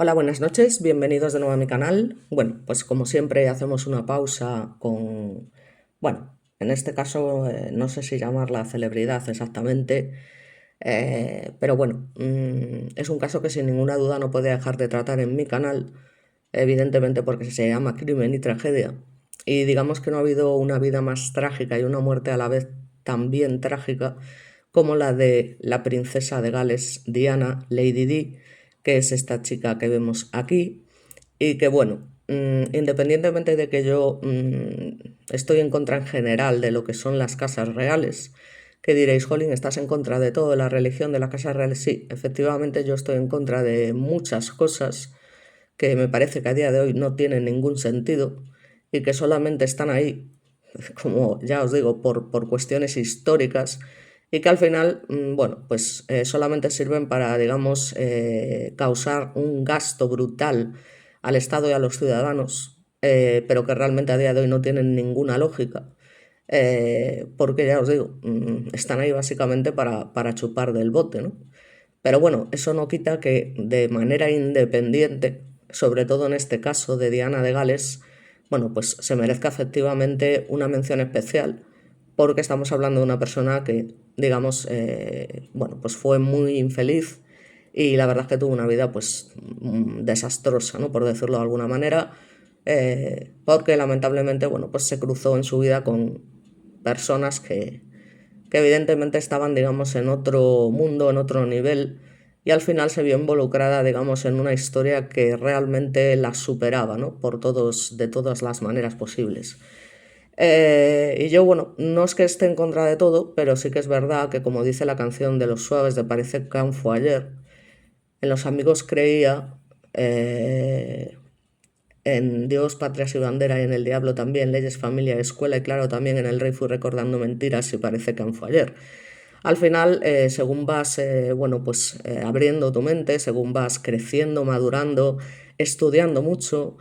Hola, buenas noches, bienvenidos de nuevo a mi canal. Bueno, pues como siempre hacemos una pausa con, bueno, en este caso no sé si llamarla celebridad exactamente, pero bueno, es un caso que sin ninguna duda no puede dejar de tratar en mi canal, evidentemente porque se llama Crimen y Tragedia. Y digamos que no ha habido una vida más trágica y una muerte a la vez también trágica como la de la princesa de Gales, Diana, Lady Di, que es esta chica que vemos aquí, y que bueno, independientemente de que yo estoy en contra en general de lo que son las casas reales, que diréis, Jolín, ¿estás en contra de todo, de la religión, de las casas reales? Sí, efectivamente yo estoy en contra de muchas cosas que me parece que a día de hoy no tienen ningún sentido y que solamente están ahí, como ya os digo, por cuestiones históricas y que al final, bueno, pues solamente sirven para, digamos, causar un gasto brutal al Estado y a los ciudadanos, pero que realmente a día de hoy no tienen ninguna lógica. Porque ya os digo, están ahí básicamente para chupar del bote, ¿no? Pero bueno, eso no quita que de manera independiente, sobre todo en este caso de Diana de Gales, bueno, pues se merezca efectivamente una mención especial, porque estamos hablando de una persona que, digamos, bueno, pues fue muy infeliz y la verdad es que tuvo una vida pues desastrosa, ¿no? Por decirlo de alguna manera, porque lamentablemente, bueno, pues se cruzó en su vida con personas que evidentemente estaban, digamos, en otro mundo, en otro nivel, y al final se vio involucrada, digamos, en una historia que realmente la superaba, ¿no? De todas las maneras posibles. Y yo, bueno, no es que esté en contra de todo, pero sí que es verdad que, como dice la canción de Los Suaves de Parece que fue ayer, en los amigos creía, en Dios, patrias y bandera y en el diablo también, leyes, familia, escuela y claro, también en el rey fui recordando mentiras y parece que fue ayer. Al final, según vas, bueno, pues abriendo tu mente, según vas creciendo, madurando, estudiando mucho,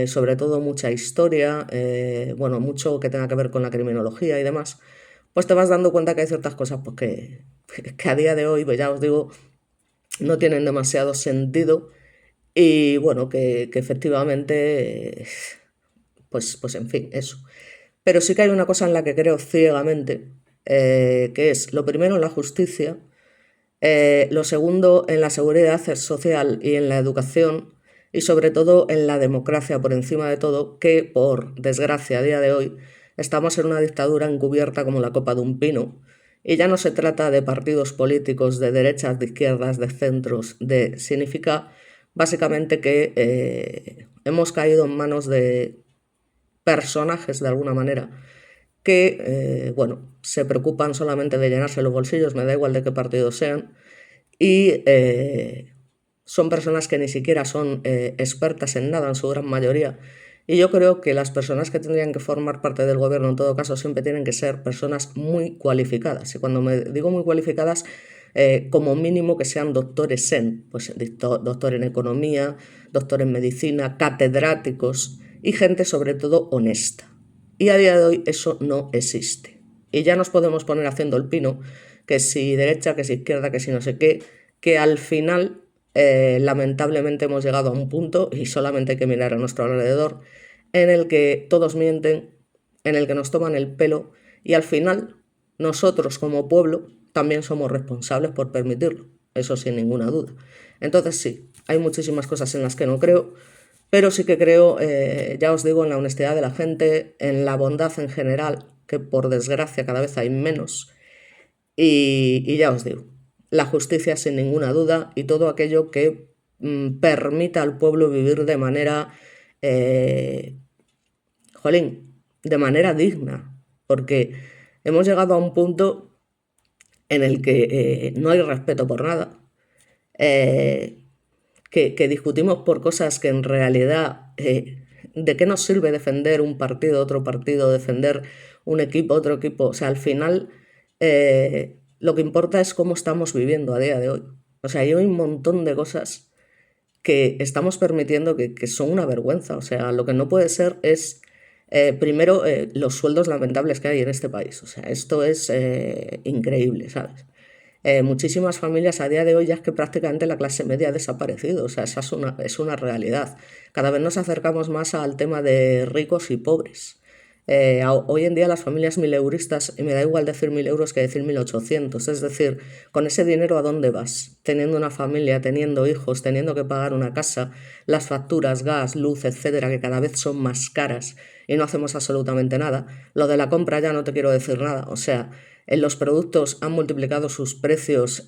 sobre todo mucha historia, bueno, mucho que tenga que ver con la criminología y demás, pues te vas dando cuenta que hay ciertas cosas pues, que a día de hoy, pues ya os digo, no tienen demasiado sentido y bueno, que efectivamente, pues en fin, eso. Pero sí que hay una cosa en la que creo ciegamente, que es lo primero en la justicia, lo segundo en la seguridad social y en la educación y sobre todo en la democracia por encima de todo, que por desgracia a día de hoy estamos en una dictadura encubierta como la copa de un pino. Y ya no se trata de partidos políticos de derechas, de izquierdas, de centros, significa básicamente que hemos caído en manos de personajes de alguna manera que, bueno, se preocupan solamente de llenarse los bolsillos, me da igual de qué partido sean, y son personas que ni siquiera son expertas en nada en su gran mayoría. Y yo creo que las personas que tendrían que formar parte del gobierno, en todo caso, siempre tienen que ser personas muy cualificadas. Y cuando me digo muy cualificadas, como mínimo que sean doctores en, pues doctor en economía, doctor en medicina, catedráticos y gente sobre todo honesta. Y a día de hoy eso no existe. Y ya nos podemos poner haciendo el pino, que si derecha, que si izquierda, que si no sé qué, que al final lamentablemente hemos llegado a un punto, y solamente hay que mirar a nuestro alrededor, en el que todos mienten, en el que nos toman el pelo y al final nosotros como pueblo también somos responsables por permitirlo, eso sin ninguna duda. Entonces sí, hay muchísimas cosas en las que no creo, pero sí que creo, ya os digo, en la honestidad de la gente, en la bondad en general, que por desgracia cada vez hay menos, y ya os digo, la justicia sin ninguna duda y todo aquello que permita al pueblo vivir de manera, eh, jolín, de manera digna, porque hemos llegado a un punto en el que no hay respeto por nada, eh, que discutimos por cosas que en realidad, ¿de qué nos sirve defender un partido, otro partido, defender un equipo, otro equipo? O sea, al final lo que importa es cómo estamos viviendo a día de hoy. O sea, hay un montón de cosas que estamos permitiendo que son una vergüenza. O sea, lo que no puede ser es, primero, los sueldos lamentables que hay en este país. O sea, esto es increíble, ¿sabes? Muchísimas familias a día de hoy ya es que prácticamente la clase media ha desaparecido, o sea, esa es una realidad. Cada vez nos acercamos más al tema de ricos y pobres. Hoy en día las familias mileuristas, y me da igual decir 1.000 euros que decir 1.800, es decir, con ese dinero ¿a dónde vas? Teniendo una familia, teniendo hijos, teniendo que pagar una casa, las facturas, gas, luz, etcétera, que cada vez son más caras y no hacemos absolutamente nada. Lo de la compra ya no te quiero decir nada, o sea, los productos han multiplicado sus precios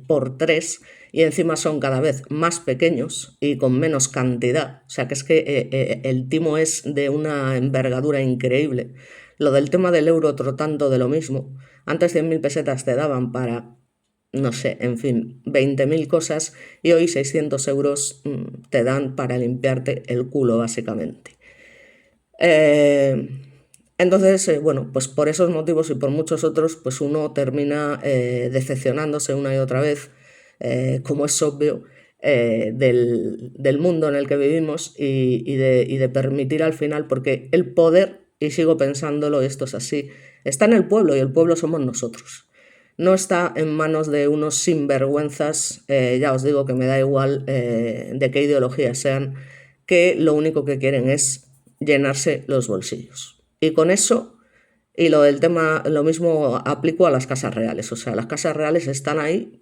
por 3 y encima son cada vez más pequeños y con menos cantidad. O sea que es que el timo es de una envergadura increíble. Lo del tema del euro, otro tanto de lo mismo. Antes 100.000 pesetas te daban para, no sé, en fin, 20.000 cosas y hoy 600 euros te dan para limpiarte el culo, básicamente. Eh, entonces, bueno, pues por esos motivos y por muchos otros, pues uno termina decepcionándose una y otra vez, como es obvio, del mundo en el que vivimos y de permitir al final, porque el poder, y sigo pensándolo, esto es así, está en el pueblo y el pueblo somos nosotros. No está en manos de unos sinvergüenzas, ya os digo que me da igual de qué ideología sean, que lo único que quieren es llenarse los bolsillos. Y con eso, y lo del tema, lo mismo aplico a las casas reales. O sea, las casas reales están ahí.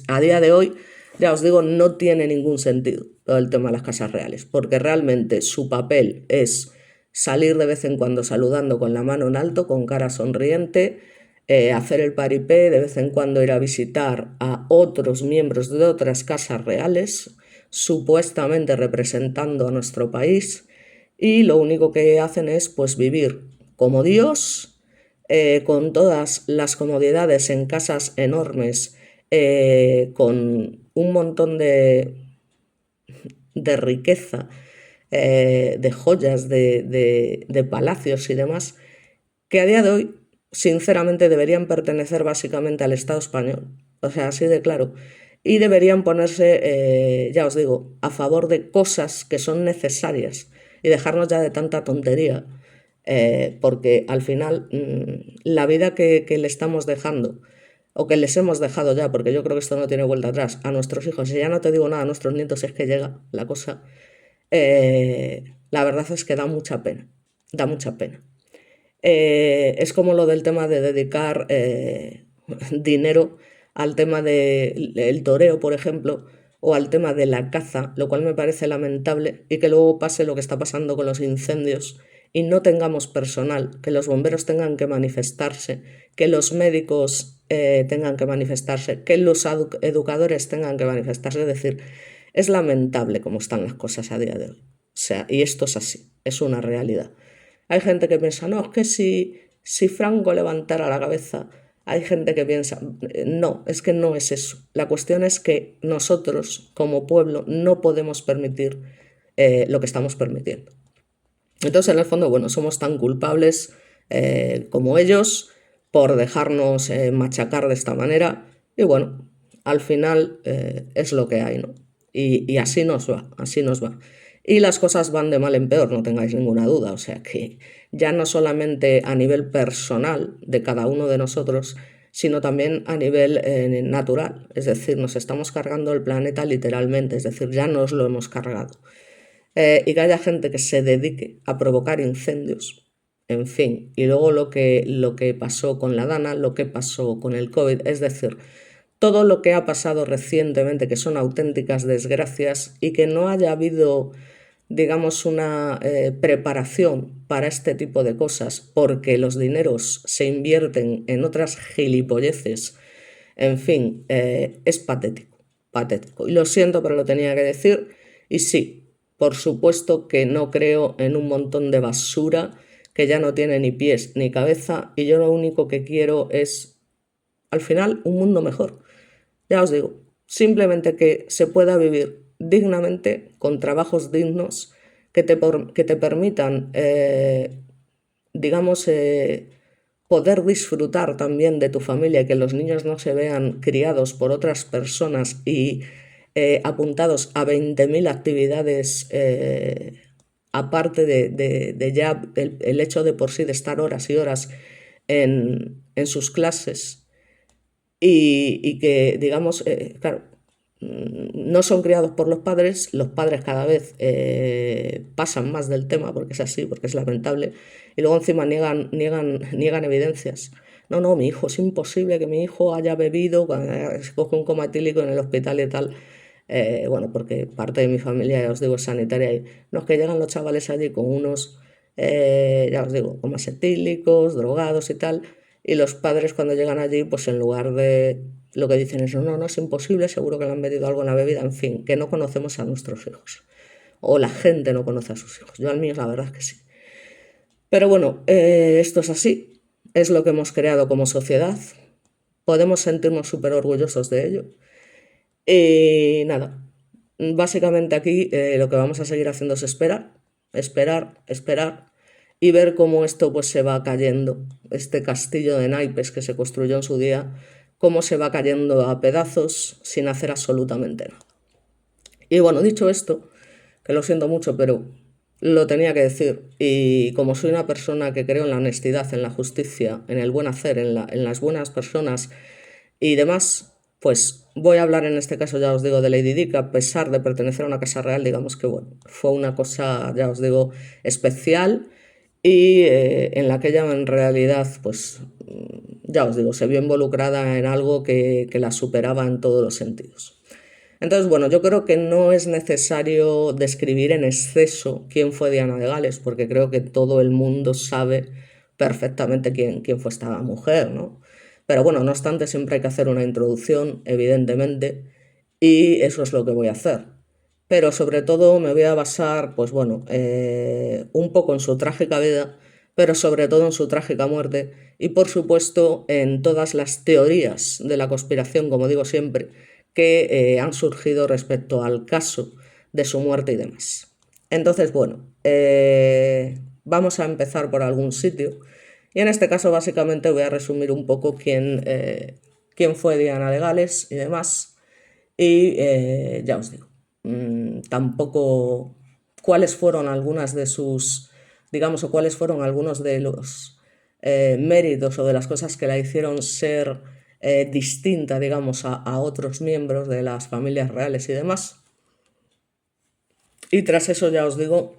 A día de hoy, ya os digo, no tiene ningún sentido lo del tema de las casas reales, porque realmente su papel es salir de vez en cuando saludando con la mano en alto, con cara sonriente, hacer el paripé, de vez en cuando ir a visitar a otros miembros de otras casas reales, supuestamente representando a nuestro país, y lo único que hacen es pues vivir como Dios, con todas las comodidades en casas enormes, con un montón de riqueza, de joyas, de palacios y demás, que a día de hoy, sinceramente, deberían pertenecer básicamente al Estado español. O sea, así de claro. Y deberían ponerse, ya os digo, a favor de cosas que son necesarias y dejarnos ya de tanta tontería, porque al final la vida que le estamos dejando, o que les hemos dejado ya, porque yo creo que esto no tiene vuelta atrás, a nuestros hijos, y ya no te digo nada, a nuestros nietos, es que llega la cosa, la verdad es que da mucha pena. Es como lo del tema de dedicar dinero al tema del toreo, por ejemplo, o al tema de la caza, lo cual me parece lamentable, y que luego pase lo que está pasando con los incendios y no tengamos personal, que los bomberos tengan que manifestarse, que los médicos tengan que manifestarse, que los educadores tengan que manifestarse. Es decir, es lamentable cómo están las cosas a día de hoy. O sea, y esto es así, es una realidad. Hay gente que piensa, no, es que si Franco levantara la cabeza, hay gente que piensa, no, es que no es eso. La cuestión es que nosotros, como pueblo, no podemos permitir lo que estamos permitiendo. Entonces, en el fondo, bueno, somos tan culpables como ellos por dejarnos machacar de esta manera. Y bueno, al final es lo que hay, ¿no? Y así nos va, así nos va. Y las cosas van de mal en peor, no tengáis ninguna duda. O sea que ya no solamente a nivel personal de cada uno de nosotros, sino también a nivel natural. Es decir, nos estamos cargando el planeta literalmente, es decir, ya nos lo hemos cargado. Y que haya gente que se dedique a provocar incendios, en fin, y luego lo que pasó con la Dana, lo que pasó con el COVID, es decir, todo lo que ha pasado recientemente, que son auténticas desgracias, y que no haya habido, digamos, una preparación para este tipo de cosas, porque los dineros se invierten en otras gilipolleces, en fin, es patético, patético. Y lo siento, pero lo tenía que decir, y sí. Por supuesto que no creo en un montón de basura que ya no tiene ni pies ni cabeza y yo lo único que quiero es, al final, un mundo mejor. Ya os digo, simplemente que se pueda vivir dignamente, con trabajos dignos, que te permitan, digamos, poder disfrutar también de tu familia y que los niños no se vean criados por otras personas y apuntados a 20.000 actividades, aparte de ya el hecho de por sí de estar horas y horas en sus clases. y que, digamos, claro, no son criados por los padres cada vez pasan más del tema, porque es así, porque es lamentable, y luego encima niegan evidencias. No, no, mi hijo, es imposible que mi hijo haya bebido, se coge un coma etílico en el hospital y tal. Bueno, porque parte de mi familia, ya os digo, es sanitaria y no es que llegan los chavales allí con unos, ya os digo, comas etílicos, drogados y tal, y los padres cuando llegan allí, pues en lugar de lo que dicen es, no, no, no es imposible, seguro que le han metido algo en la bebida, en fin, que no conocemos a nuestros hijos. O la gente no conoce a sus hijos. Yo al mío la verdad es que sí. Pero bueno, esto es así. Es lo que hemos creado como sociedad. Podemos sentirnos súper orgullosos de ello. Y nada, básicamente aquí lo que vamos a seguir haciendo es esperar, esperar, esperar y ver cómo esto pues se va cayendo, este castillo de naipes que se construyó en su día, cómo se va cayendo a pedazos sin hacer absolutamente nada. Y bueno, dicho esto, que lo siento mucho, pero lo tenía que decir, y como soy una persona que creo en la honestidad, en la justicia, en el buen hacer, en las buenas personas y demás, pues voy a hablar en este caso, ya os digo, de Lady Di, que a pesar de pertenecer a una casa real, digamos que bueno, fue una cosa, ya os digo, especial y en la que ella en realidad, pues ya os digo, se vio involucrada en algo que la superaba en todos los sentidos. Entonces, bueno, yo creo que no es necesario describir en exceso quién fue Diana de Gales, porque creo que todo el mundo sabe perfectamente quién fue esta mujer, ¿no? Pero bueno, no obstante, siempre hay que hacer una introducción, evidentemente, y eso es lo que voy a hacer. Pero sobre todo me voy a basar, pues bueno, un poco en su trágica vida, pero sobre todo en su trágica muerte y por supuesto en todas las teorías de la conspiración, como digo siempre, que han surgido respecto al caso de su muerte y demás. Entonces, bueno, vamos a empezar por algún sitio y en este caso básicamente voy a resumir un poco quién fue Diana de Gales y demás. Y ya os digo, tampoco cuáles fueron algunas de sus, digamos, o cuáles fueron algunos de los méritos o de las cosas que la hicieron ser distinta, digamos, a otros miembros de las familias reales y demás. Y tras eso, ya os digo,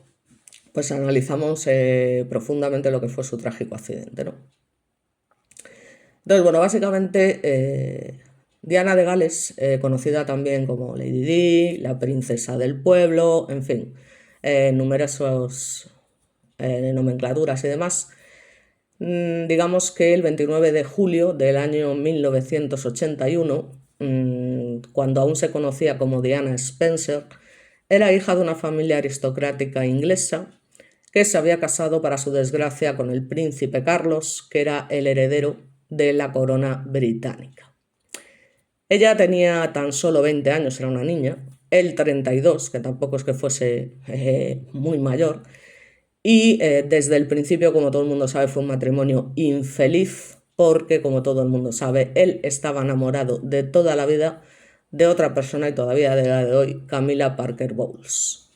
pues analizamos profundamente lo que fue su trágico accidente, ¿no? Entonces, bueno, básicamente Diana de Gales, conocida también como Lady Di, la princesa del pueblo, en fin, numerosos nomenclaturas y demás. Digamos que el 29 de julio del año 1981, cuando aún se conocía como Diana Spencer, era hija de una familia aristocrática inglesa que se había casado para su desgracia con el príncipe Carlos, que era el heredero de la corona británica. Ella tenía tan solo 20 años, era una niña, él 32, que tampoco es que fuese muy mayor, y desde el principio, como todo el mundo sabe, fue un matrimonio infeliz porque, como todo el mundo sabe, él estaba enamorado de toda la vida de otra persona y todavía a día de hoy, Camilla Parker Bowles.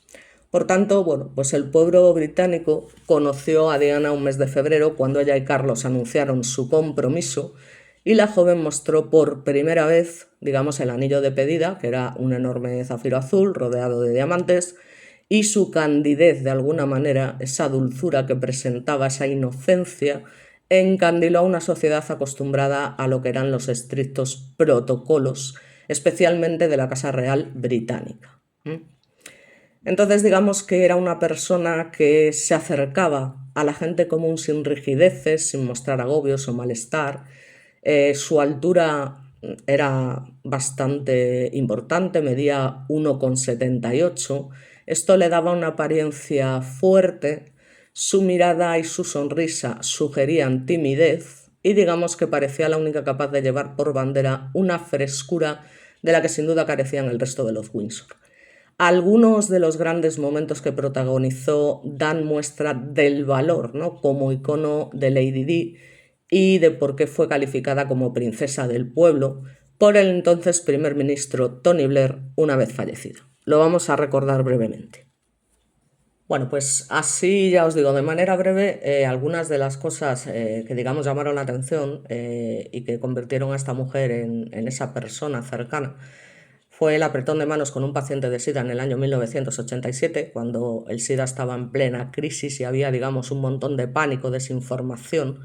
Por tanto, bueno, pues el pueblo británico conoció a Diana un mes de febrero cuando ella y Carlos anunciaron su compromiso y la joven mostró por primera vez, digamos, el anillo de pedida, que era un enorme zafiro azul rodeado de diamantes, y su candidez, de alguna manera, esa dulzura que presentaba, esa inocencia, encandiló a una sociedad acostumbrada a lo que eran los estrictos protocolos, especialmente de la Casa Real británica. Entonces, digamos que era una persona que se acercaba a la gente común sin rigideces, sin mostrar agobios o malestar. Su altura era bastante importante, medía 1,78. Esto le daba una apariencia fuerte, su mirada y su sonrisa sugerían timidez y digamos que parecía la única capaz de llevar por bandera una frescura de la que sin duda carecían el resto de los Windsor. Algunos de los grandes momentos que protagonizó dan muestra del valor, ¿no?, como icono de Lady Di y de por qué fue calificada como princesa del pueblo por el entonces primer ministro Tony Blair, una vez fallecido. Lo vamos a recordar brevemente. Bueno, pues así ya os digo, de manera breve, algunas de las cosas que digamos llamaron la atención y que convirtieron a esta mujer en esa persona cercana fue el apretón de manos con un paciente de SIDA en el año 1987, cuando el SIDA estaba en plena crisis y había, digamos, un montón de pánico, desinformación,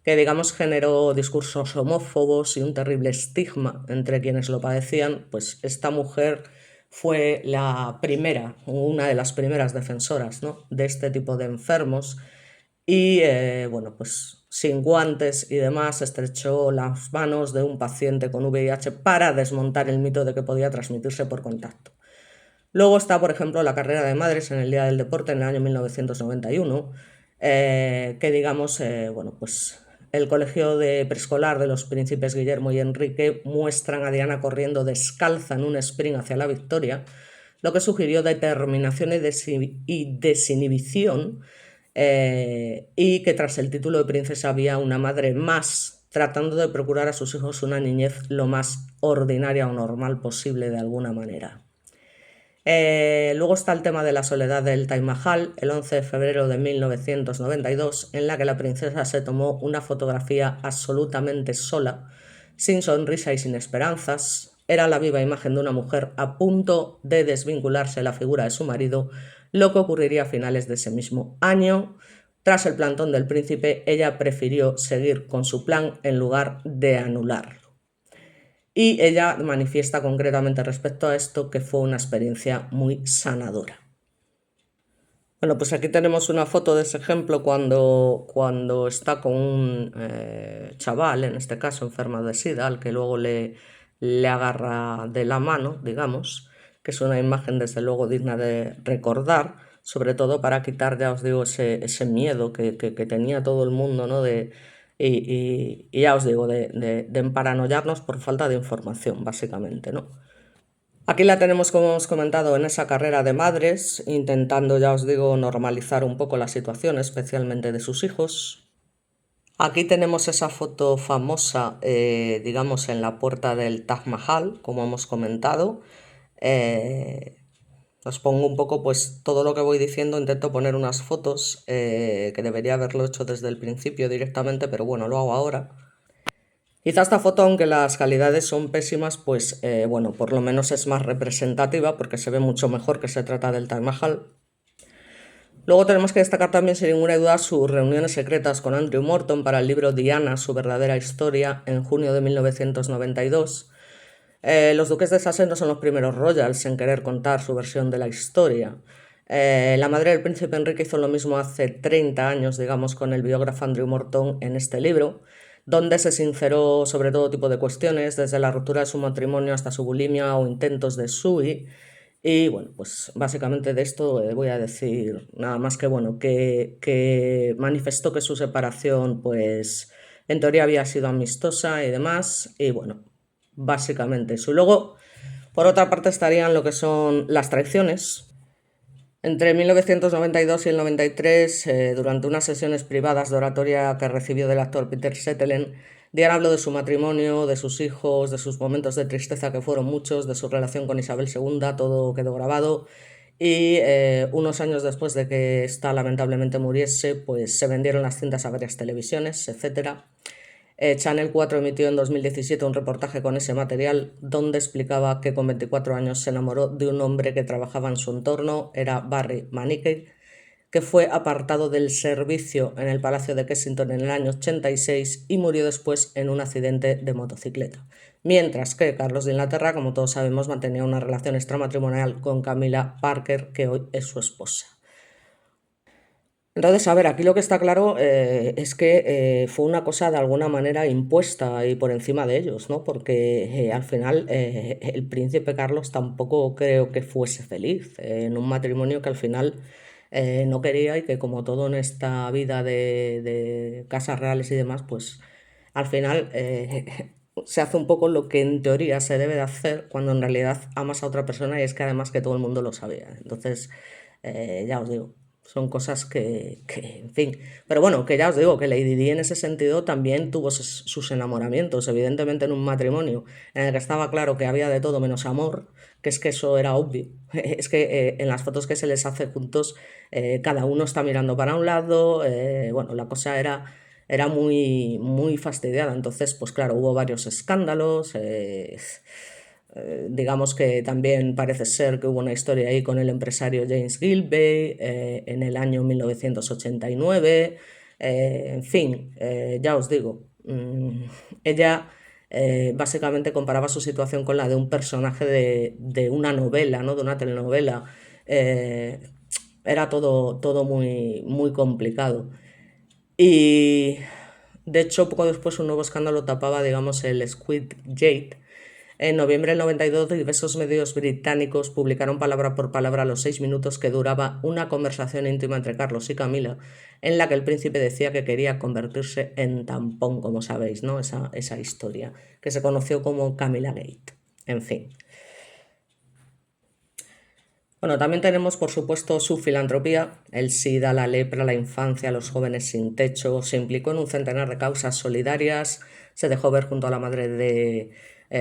que, digamos, generó discursos homófobos y un terrible estigma entre quienes lo padecían. Pues esta mujer fue la primera, una de las primeras defensoras, ¿no?, de este tipo de enfermos y, bueno, pues sin guantes y demás, estrechó las manos de un paciente con VIH para desmontar el mito de que podía transmitirse por contacto. Luego está, por ejemplo, la carrera de madres en el Día del Deporte en el año 1991, que digamos, bueno, pues el colegio de preescolar de los príncipes Guillermo y Enrique muestran a Diana corriendo descalza en un sprint hacia la victoria, lo que sugirió determinación y desinhibición, y que tras el título de princesa había una madre más tratando de procurar a sus hijos una niñez lo más ordinaria o normal posible de alguna manera. Luego está el tema de la soledad del Taj Mahal, el 11 de febrero de 1992, en la que la princesa se tomó una fotografía absolutamente sola, sin sonrisa y sin esperanzas. Era la viva imagen de una mujer a punto de desvincularse de la figura de su marido, lo que ocurriría a finales de ese mismo año. Tras el plantón del príncipe, ella prefirió seguir con su plan en lugar de anularlo. Y ella manifiesta concretamente respecto a esto que fue una experiencia muy sanadora. Bueno, pues aquí tenemos una foto de ese ejemplo cuando está con un chaval, en este caso enfermo de SIDA, al que luego le agarra de la mano, digamos, que es una imagen desde luego digna de recordar, sobre todo para quitar, ya os digo, ese miedo que tenía todo el mundo, ¿no? Y ya os digo, de emparanoiarnos por falta de información, básicamente, ¿no? Aquí la tenemos, como hemos comentado, en esa carrera de madres, intentando, ya os digo, normalizar un poco la situación, especialmente de sus hijos. Aquí tenemos esa foto famosa, digamos, en la puerta del Taj Mahal, como hemos comentado. Eh, Os pongo un poco, pues, todo lo que voy diciendo, intento poner unas fotos, que debería haberlo hecho desde el principio directamente, pero bueno, lo hago ahora. Quizá esta foto, aunque las calidades son pésimas, pues bueno, por lo menos es más representativa porque se ve mucho mejor que se trata del Taj Mahal. Luego tenemos que destacar también, sin ninguna duda, sus reuniones secretas con Andrew Morton para el libro Diana, su verdadera historia, en junio de 1992. Los duques de Sussex no son los primeros royals en querer contar su versión de la historia. La madre del príncipe Enrique hizo lo mismo hace 30 años, digamos, con el biógrafo Andrew Morton en este libro, donde se sinceró sobre todo tipo de cuestiones, desde la ruptura de su matrimonio hasta su bulimia o intentos de SUI. Y bueno, pues básicamente de esto voy a decir nada más que bueno, que manifestó que su separación, pues en teoría había sido amistosa y demás, y bueno, básicamente eso. Y luego, por otra parte, estarían lo que son las traiciones. Entre 1992 y el 93, durante unas sesiones privadas de oratoria que recibió del actor Peter Sutherland, Diana habló de su matrimonio, de sus hijos, de sus momentos de tristeza, que fueron muchos, de su relación con Isabel II, todo quedó grabado. Y unos años después de que ésta lamentablemente muriese, pues se vendieron las cintas a varias televisiones, etcétera. Channel 4 emitió en 2017 un reportaje con ese material donde explicaba que con 24 años se enamoró de un hombre que trabajaba en su entorno, era Barry Manicky, que fue apartado del servicio en el Palacio de Kensington en el año 86 y murió después en un accidente de motocicleta. Mientras que Carlos de Inglaterra, como todos sabemos, mantenía una relación extramatrimonial con Camilla Parker, que hoy es su esposa. Entonces, a ver, aquí lo que está claro es que fue una cosa de alguna manera impuesta y por encima de ellos, ¿no? Porque al final el príncipe Carlos tampoco creo que fuese feliz en un matrimonio que al final no quería y que como todo en esta vida de casas reales y demás, pues al final se hace un poco lo que en teoría se debe de hacer cuando en realidad amas a otra persona y es que además que todo el mundo lo sabía. Entonces, ya os digo. Son cosas en fin. Pero bueno, que ya os digo que Lady Di en ese sentido también tuvo sus enamoramientos. Evidentemente en un matrimonio en el que estaba claro que había de todo menos amor, que es que eso era obvio. Es que en las fotos que se les hace juntos, cada uno está mirando para un lado, bueno, la cosa era muy, muy fastidiada. Entonces, pues claro, hubo varios escándalos. Digamos que también parece ser que hubo una historia ahí con el empresario James Gilbey en el año 1989. En fin, ya os digo, ella básicamente comparaba su situación con la de un personaje de una novela, ¿no? De una telenovela. Eh, Era todo muy, muy complicado. Y de hecho, poco después un nuevo escándalo tapaba, digamos, el Squidgate. En noviembre del 92, diversos medios británicos publicaron palabra por palabra los 6 minutos que duraba una conversación íntima entre Carlos y Camila, en la que el príncipe decía que quería convertirse en tampón, como sabéis, ¿no? Esa historia, que se conoció como Camila Gate. En fin. Bueno, también tenemos, por supuesto, su filantropía, el SIDA, la lepra, la infancia, los jóvenes sin techo. Se implicó en un centenar de causas solidarias, se dejó ver junto a la madre de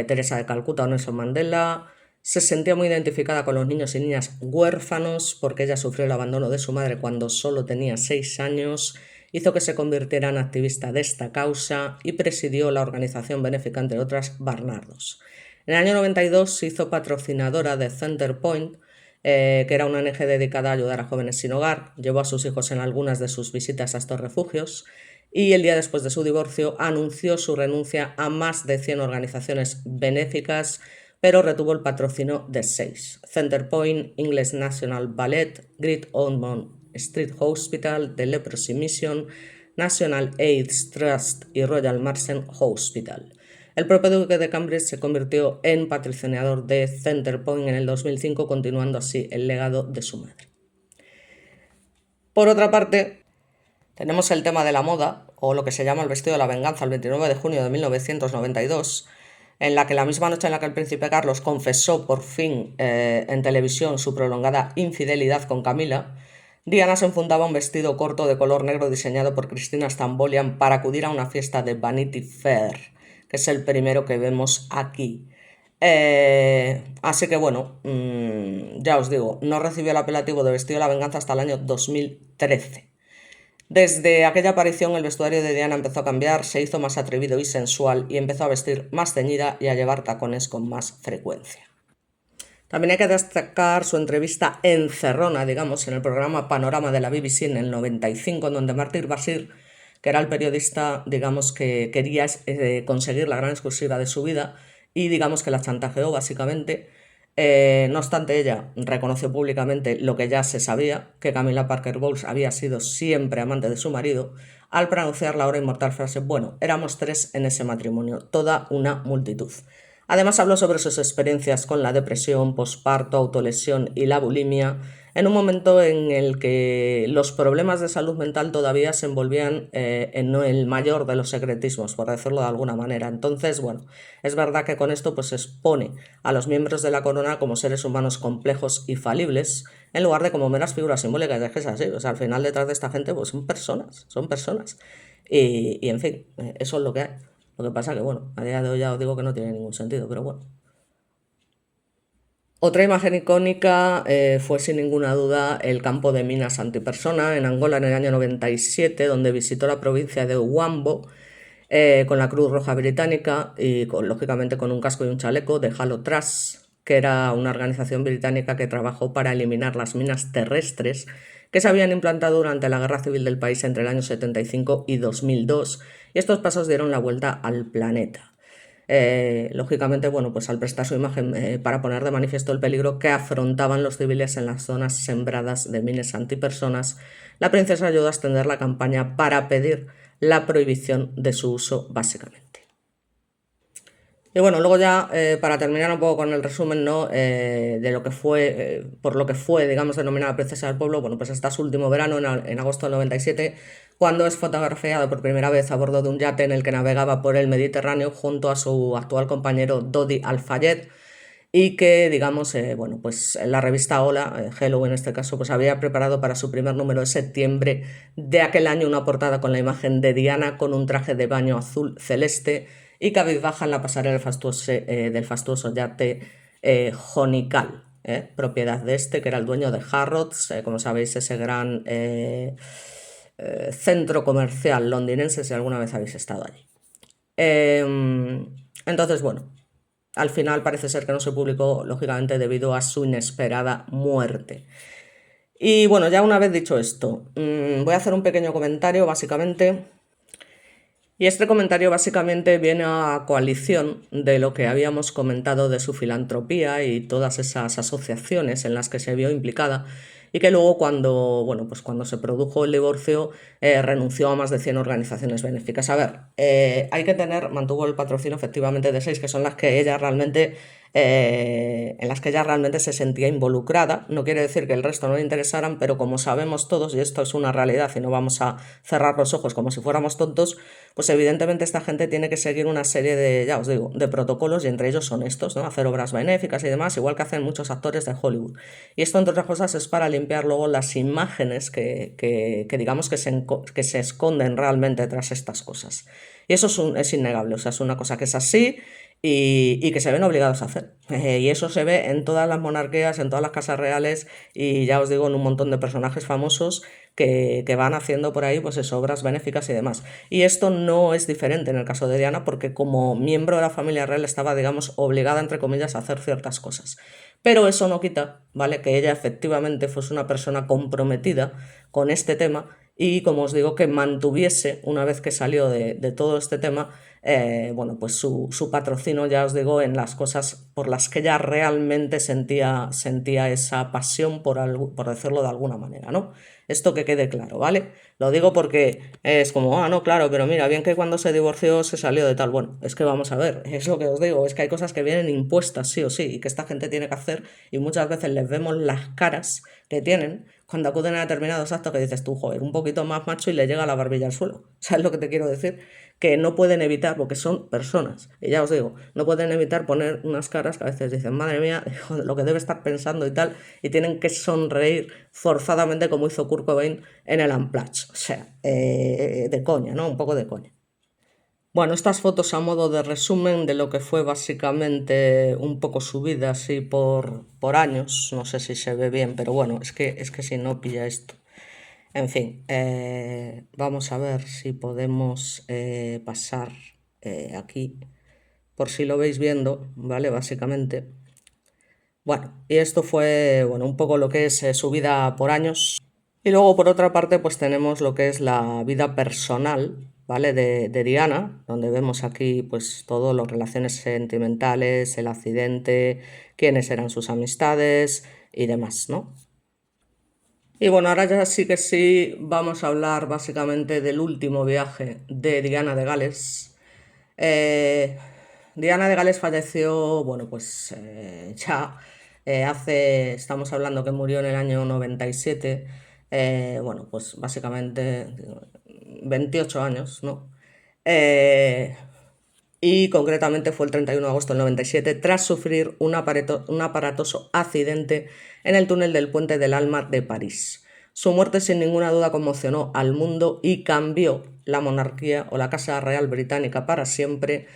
Teresa de Calcuta o Nelson Mandela. Se sentía muy identificada con los niños y niñas huérfanos porque ella sufrió el abandono de su madre cuando solo tenía 6 años. Hizo que se convirtiera en activista de esta causa y presidió la organización benéfica, entre otras, Barnardos. En el año 92 se hizo patrocinadora de Center Point, que era una ONG dedicada a ayudar a jóvenes sin hogar. Llevó a sus hijos en algunas de sus visitas a estos refugios y el día después de su divorcio anunció su renuncia a más de 100 organizaciones benéficas, pero retuvo el patrocinio de 6: Center Point, English National Ballet, Great Ormond Street Hospital, The Leprosy Mission, National AIDS Trust y Royal Marsden Hospital. El propio duque de Cambridge se convirtió en patrocinador de Center Point en el 2005, continuando así el legado de su madre. Por otra parte, tenemos el tema de la moda, o lo que se llama el vestido de la venganza, el 29 de junio de 1992, en la que la misma noche en la que el príncipe Carlos confesó por fin en televisión su prolongada infidelidad con Camila, Diana se enfundaba un vestido corto de color negro diseñado por Christina Stambolian para acudir a una fiesta de Vanity Fair, que es el primero que vemos aquí. Así que bueno, ya os digo, no recibió el apelativo de vestido de la venganza hasta el año 2013. Desde aquella aparición el vestuario de Diana empezó a cambiar, se hizo más atrevido y sensual y empezó a vestir más ceñida y a llevar tacones con más frecuencia. También hay que destacar su entrevista encerrona, digamos, en el programa Panorama de la BBC en el 95, en donde Martin Bashir, que era el periodista, digamos, que quería conseguir la gran exclusiva de su vida y digamos que la chantajeó básicamente. No obstante, ella reconoció públicamente lo que ya se sabía, que Camilla Parker Bowles había sido siempre amante de su marido, al pronunciar la ahora inmortal frase: bueno, éramos 3 en ese matrimonio, toda una multitud. Además habló sobre sus experiencias con la depresión, posparto, autolesión y la bulimia, en un momento en el que los problemas de salud mental todavía se envolvían en el mayor de los secretismos, por decirlo de alguna manera. Entonces, bueno, es verdad que con esto pues expone a los miembros de la corona como seres humanos complejos y falibles, en lugar de como meras figuras simbólicas. Es que es así, o sea, al final detrás de esta gente pues son personas. Y en fin, eso es lo que hay. Lo que pasa que, bueno, a día de hoy ya os digo que no tiene ningún sentido, pero bueno. Otra imagen icónica fue sin ninguna duda el campo de minas antipersona en Angola en el año 97, donde visitó la provincia de Huambo con la Cruz Roja Británica y lógicamente con un casco y un chaleco de Halo Trust, que era una organización británica que trabajó para eliminar las minas terrestres que se habían implantado durante la Guerra Civil del país entre el año 75 y 2002, y estos pasos dieron la vuelta al planeta. Lógicamente, bueno, pues al prestar su imagen para poner de manifiesto el peligro que afrontaban los civiles en las zonas sembradas de minas antipersonas, la princesa ayudó a extender la campaña para pedir la prohibición de su uso, básicamente. Y bueno, luego ya, para terminar un poco con el resumen, ¿no? De lo que fue, por lo que fue, digamos, denominada princesa del pueblo, bueno, pues hasta su último verano, en agosto del 97, cuando es fotografiada por primera vez a bordo de un yate en el que navegaba por el Mediterráneo junto a su actual compañero Dodi Al-Fayed, y que, digamos, bueno, pues la revista Hola, Hello en este caso, pues había preparado para su primer número de septiembre de aquel año una portada con la imagen de Diana con un traje de baño azul celeste y cabizbaja en la pasarela del fastuoso yate Jonical, propiedad de este, que era el dueño de Harrods, como sabéis, ese gran centro comercial londinense, si alguna vez habéis estado allí. Entonces, bueno, al final parece ser que no se publicó, lógicamente, debido a su inesperada muerte. Y bueno, ya una vez dicho esto, voy a hacer un pequeño comentario, básicamente. Y este comentario básicamente viene a coalición de lo que habíamos comentado de su filantropía y todas esas asociaciones en las que se vio implicada y que luego cuando, bueno, pues cuando se produjo el divorcio renunció a más de 100 organizaciones benéficas. A ver, mantuvo el patrocinio efectivamente de 6, que son las que ella realmente, en las que ella realmente se sentía involucrada. No quiere decir que el resto no le interesaran, pero como sabemos todos, y esto es una realidad y no vamos a cerrar los ojos como si fuéramos tontos, pues evidentemente esta gente tiene que seguir una serie de, ya os digo, de protocolos, y entre ellos son estos, ¿no? Hacer obras benéficas y demás, igual que hacen muchos actores de Hollywood. Y esto, entre otras cosas, es para limpiar luego las imágenes que digamos que se esconden realmente tras estas cosas. Y eso es innegable, o sea, es una cosa que es así y que se ven obligados a hacer. Y eso se ve en todas las monarquías, en todas las casas reales y ya os digo, en un montón de personajes famosos que van haciendo por ahí pues eso, obras benéficas y demás. Y esto no es diferente en el caso de Diana porque como miembro de la familia real estaba, digamos, obligada, entre comillas, a hacer ciertas cosas. Pero eso no quita, ¿vale?, que ella efectivamente fuese una persona comprometida con este tema y, como os digo, que mantuviese, una vez que salió de todo este tema, bueno, pues su patrocinio, ya os digo, en las cosas por las que ella realmente sentía esa pasión, por decirlo de alguna manera, ¿no? Esto que quede claro, ¿vale? Lo digo porque es como, no, claro, pero mira, bien que cuando se divorció se salió de tal. Bueno, es que vamos a ver, es lo que os digo, es que hay cosas que vienen impuestas sí o sí y que esta gente tiene que hacer y muchas veces les vemos las caras que tienen cuando acuden a determinados actos que dices tú, joder, un poquito más macho y le llega la barbilla al suelo. ¿Sabes lo que te quiero decir? Que no pueden evitar, porque son personas, y ya os digo, no pueden evitar poner unas caras que a veces dicen, madre mía, joder, lo que debe estar pensando y tal, y tienen que sonreír forzadamente como hizo Kurt Cobain en el Unplugged. O sea, de coña, ¿no? Un poco de coña. Bueno, estas fotos a modo de resumen de lo que fue básicamente un poco su vida así por años. No sé si se ve bien, pero bueno, es que si no pilla esto. En fin, vamos a ver si podemos pasar aquí, por si lo veis viendo, ¿vale? Básicamente. Bueno, y esto fue, bueno, un poco lo que es su vida por años. Y luego, por otra parte, pues tenemos lo que es la vida personal, ¿vale? De Diana, donde vemos aquí, pues, todo, las relaciones sentimentales, el accidente, quiénes eran sus amistades y demás, ¿no? Y bueno, ahora ya sí que sí vamos a hablar básicamente del último viaje de Diana de Gales. Eh, Diana de Gales falleció, bueno, pues ya estamos hablando que murió en el año 97, bueno, pues básicamente 28 años, ¿no? Eh, y concretamente fue el 31 de agosto del 97, tras sufrir un aparatoso accidente en el túnel del Puente del Alma de París. Su muerte sin ninguna duda conmocionó al mundo y cambió la monarquía o la Casa Real Británica para siempre.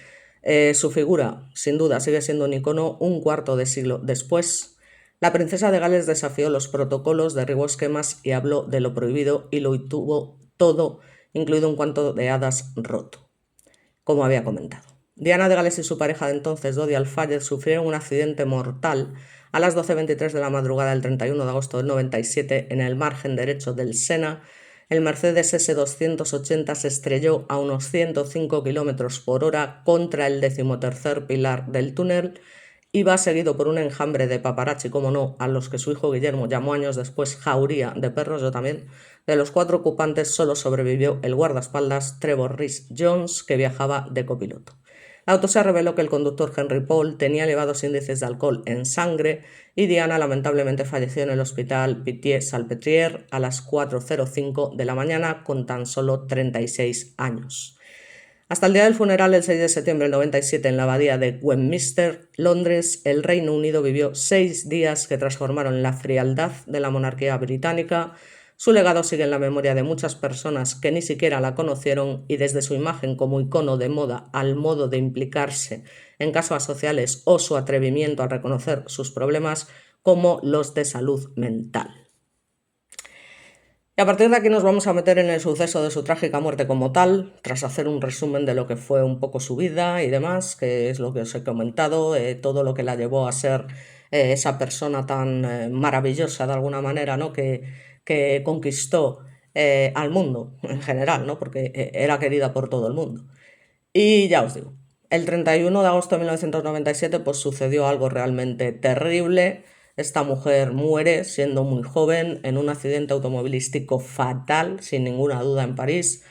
Su figura, sin duda, sigue siendo un icono un cuarto de siglo después. La princesa de Gales desafió los protocolos, derribó esquemas y habló de lo prohibido y lo tuvo todo, incluido un cuento de hadas roto, como había comentado. Diana de Gales y su pareja de entonces, Dodi Al-Fayed, sufrieron un accidente mortal a las 12:23 de la madrugada del 31 de agosto del 97 en el margen derecho del Sena. El Mercedes S280 se estrelló a unos 105 km/h contra el 13º pilar del túnel. Iba seguido por un enjambre de paparazzi, como no, a los que su hijo Guillermo llamó años después jauría de perros. Yo también. De los 4 ocupantes solo sobrevivió el guardaespaldas Trevor Rhys-Jones, que viajaba de copiloto. La autopsia reveló que el conductor Henry Paul tenía elevados índices de alcohol en sangre y Diana lamentablemente falleció en el hospital Pitié-Salpêtrière a las 4:05 de la mañana con tan solo 36 años. Hasta el día del funeral, el 6 de septiembre del 97, en la abadía de Westminster, Londres, el Reino Unido vivió 6 días que transformaron la frialdad de la monarquía británica. Su legado sigue en la memoria de muchas personas que ni siquiera la conocieron y desde su imagen como icono de moda al modo de implicarse en causas sociales o su atrevimiento a reconocer sus problemas como los de salud mental. Y a partir de aquí nos vamos a meter en el suceso de su trágica muerte como tal, tras hacer un resumen de lo que fue un poco su vida y demás, que es lo que os he comentado, todo lo que la llevó a ser esa persona tan maravillosa de alguna manera, ¿no? que conquistó al mundo en general, ¿no? Porque era querida por todo el mundo. Y ya os digo, el 31 de agosto de 1997 pues sucedió algo realmente terrible. Esta mujer muere siendo muy joven en un accidente automovilístico fatal, sin ninguna duda, en París.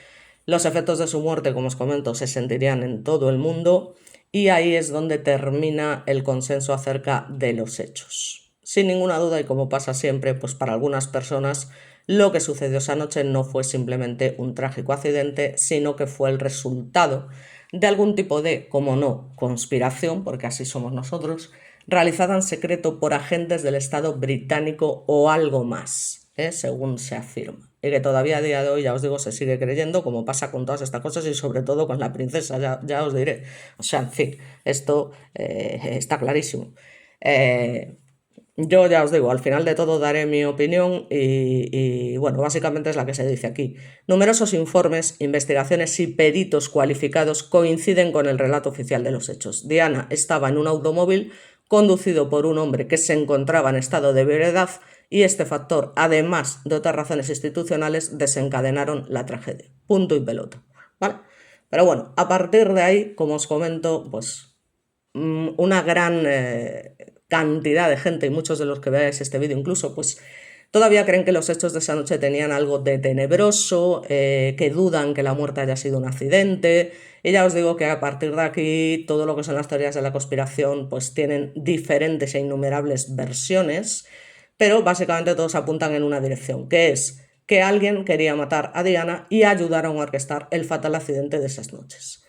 Los efectos de su muerte, como os comento, se sentirían en todo el mundo y ahí es donde termina el consenso acerca de los hechos. Sin ninguna duda, y como pasa siempre, pues para algunas personas lo que sucedió esa noche no fue simplemente un trágico accidente, sino que fue el resultado de algún tipo de, como no, conspiración, porque así somos nosotros, realizada en secreto por agentes del Estado británico o algo más, según se afirma. Y que todavía a día de hoy, ya os digo, se sigue creyendo, como pasa con todas estas cosas y sobre todo con la princesa, ya os diré. O sea, en fin, esto está clarísimo. Yo ya os digo, al final de todo daré mi opinión y, bueno, básicamente es la que se dice aquí. Numerosos informes, investigaciones y peritos cualificados coinciden con el relato oficial de los hechos. Diana estaba en un automóvil conducido por un hombre que se encontraba en estado de ebriedad y este factor, además de otras razones institucionales, desencadenaron la tragedia. Punto y pelota, ¿vale? Pero bueno, a partir de ahí, como os comento, pues una gran cantidad de gente, y muchos de los que veáis este vídeo incluso, pues todavía creen que los hechos de esa noche tenían algo de tenebroso, que dudan que la muerte haya sido un accidente. Y ya os digo que a partir de aquí todo lo que son las teorías de la conspiración pues tienen diferentes e innumerables versiones, pero básicamente todos apuntan en una dirección, que es que alguien quería matar a Diana y ayudaron a orquestar el fatal accidente de esas noches.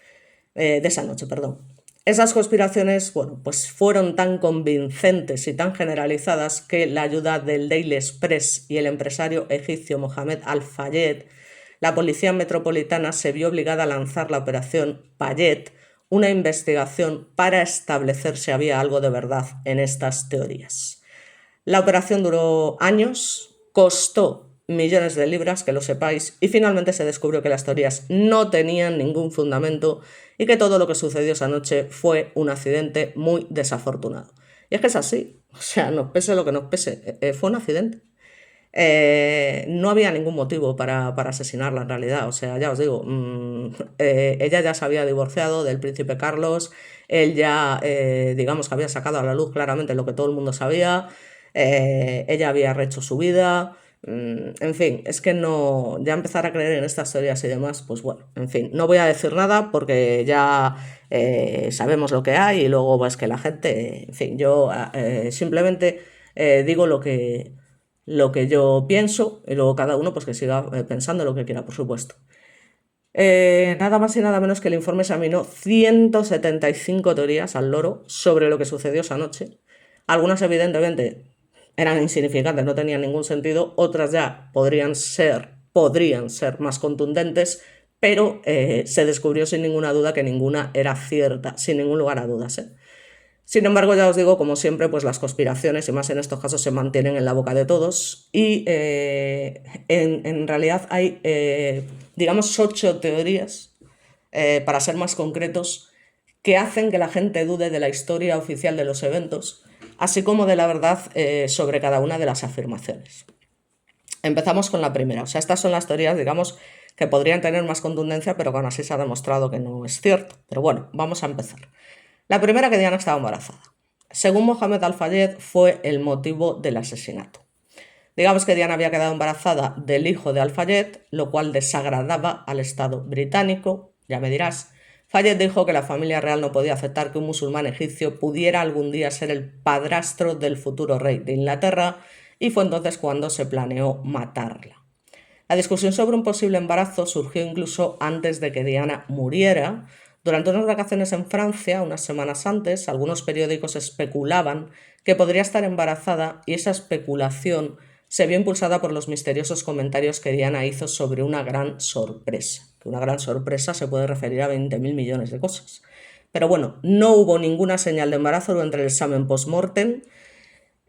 De esa noche, perdón. Esas conspiraciones, bueno, pues fueron tan convincentes y tan generalizadas que la ayuda del Daily Express y el empresario egipcio Mohamed Al-Fayed, la policía metropolitana se vio obligada a lanzar la operación Payet, una investigación para establecer si había algo de verdad en estas teorías. La operación duró años, costó millones de libras, que lo sepáis, y finalmente se descubrió que las teorías no tenían ningún fundamento y que todo lo que sucedió esa noche fue un accidente muy desafortunado. Y es que es así, o sea, nos pese lo que nos pese, fue un accidente. No había ningún motivo para asesinarla en realidad, o sea, ya os digo, ella ya se había divorciado del príncipe Carlos, él ya, digamos que había sacado a la luz claramente lo que todo el mundo sabía, ella había rehecho su vida, en fin, es que no, ya empezar a creer en estas teorías y demás, pues bueno, en fin, no voy a decir nada porque ya sabemos lo que hay y luego pues que la gente, en fin, yo simplemente digo lo que yo pienso y luego cada uno pues que siga pensando lo que quiera, por supuesto. Nada más y nada menos que el informe examinó 175 teorías al loro sobre lo que sucedió esa noche. Algunas evidentemente eran insignificantes, no tenían ningún sentido, otras ya podrían ser más contundentes, pero se descubrió sin ninguna duda que ninguna era cierta, sin ningún lugar a dudas. Sin embargo, ya os digo, como siempre, pues las conspiraciones, y más en estos casos, se mantienen en la boca de todos y en realidad hay, digamos, 8 teorías, para ser más concretos, que hacen que la gente dude de la historia oficial de los eventos, así como de la verdad sobre cada una de las afirmaciones. Empezamos con la primera, o sea, estas son las teorías, digamos, que podrían tener más contundencia, pero que aún así se ha demostrado que no es cierto. Pero bueno, vamos a empezar. La primera, que Diana estaba embarazada. Según Mohamed Al-Fayed, fue el motivo del asesinato. Digamos que Diana había quedado embarazada del hijo de Al-Fayed, lo cual desagradaba al Estado británico, ya me dirás. Fayed dijo que la familia real no podía aceptar que un musulmán egipcio pudiera algún día ser el padrastro del futuro rey de Inglaterra y fue entonces cuando se planeó matarla. La discusión sobre un posible embarazo surgió incluso antes de que Diana muriera. Durante unas vacaciones en Francia, unas semanas antes, algunos periódicos especulaban que podría estar embarazada y esa especulación se vio impulsada por los misteriosos comentarios que Diana hizo sobre una gran sorpresa. Que una gran sorpresa se puede referir a 20.000 millones de cosas. Pero bueno, no hubo ninguna señal de embarazo durante el examen post-mortem.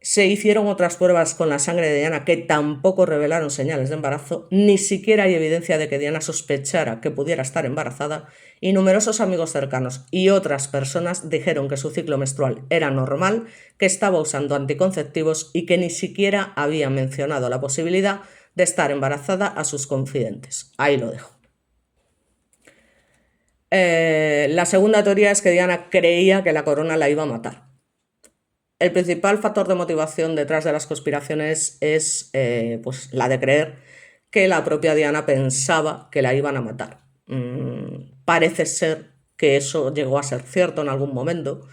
Se hicieron otras pruebas con la sangre de Diana que tampoco revelaron señales de embarazo, ni siquiera hay evidencia de que Diana sospechara que pudiera estar embarazada, y numerosos amigos cercanos y otras personas dijeron que su ciclo menstrual era normal, que estaba usando anticonceptivos y que ni siquiera había mencionado la posibilidad de estar embarazada a sus confidentes. Ahí lo dejo. La segunda teoría es que Diana creía que la corona la iba a matar. El principal factor de motivación detrás de las conspiraciones es pues, la de creer que la propia Diana pensaba que la iban a matar. Parece ser que eso llegó a ser cierto en algún momento.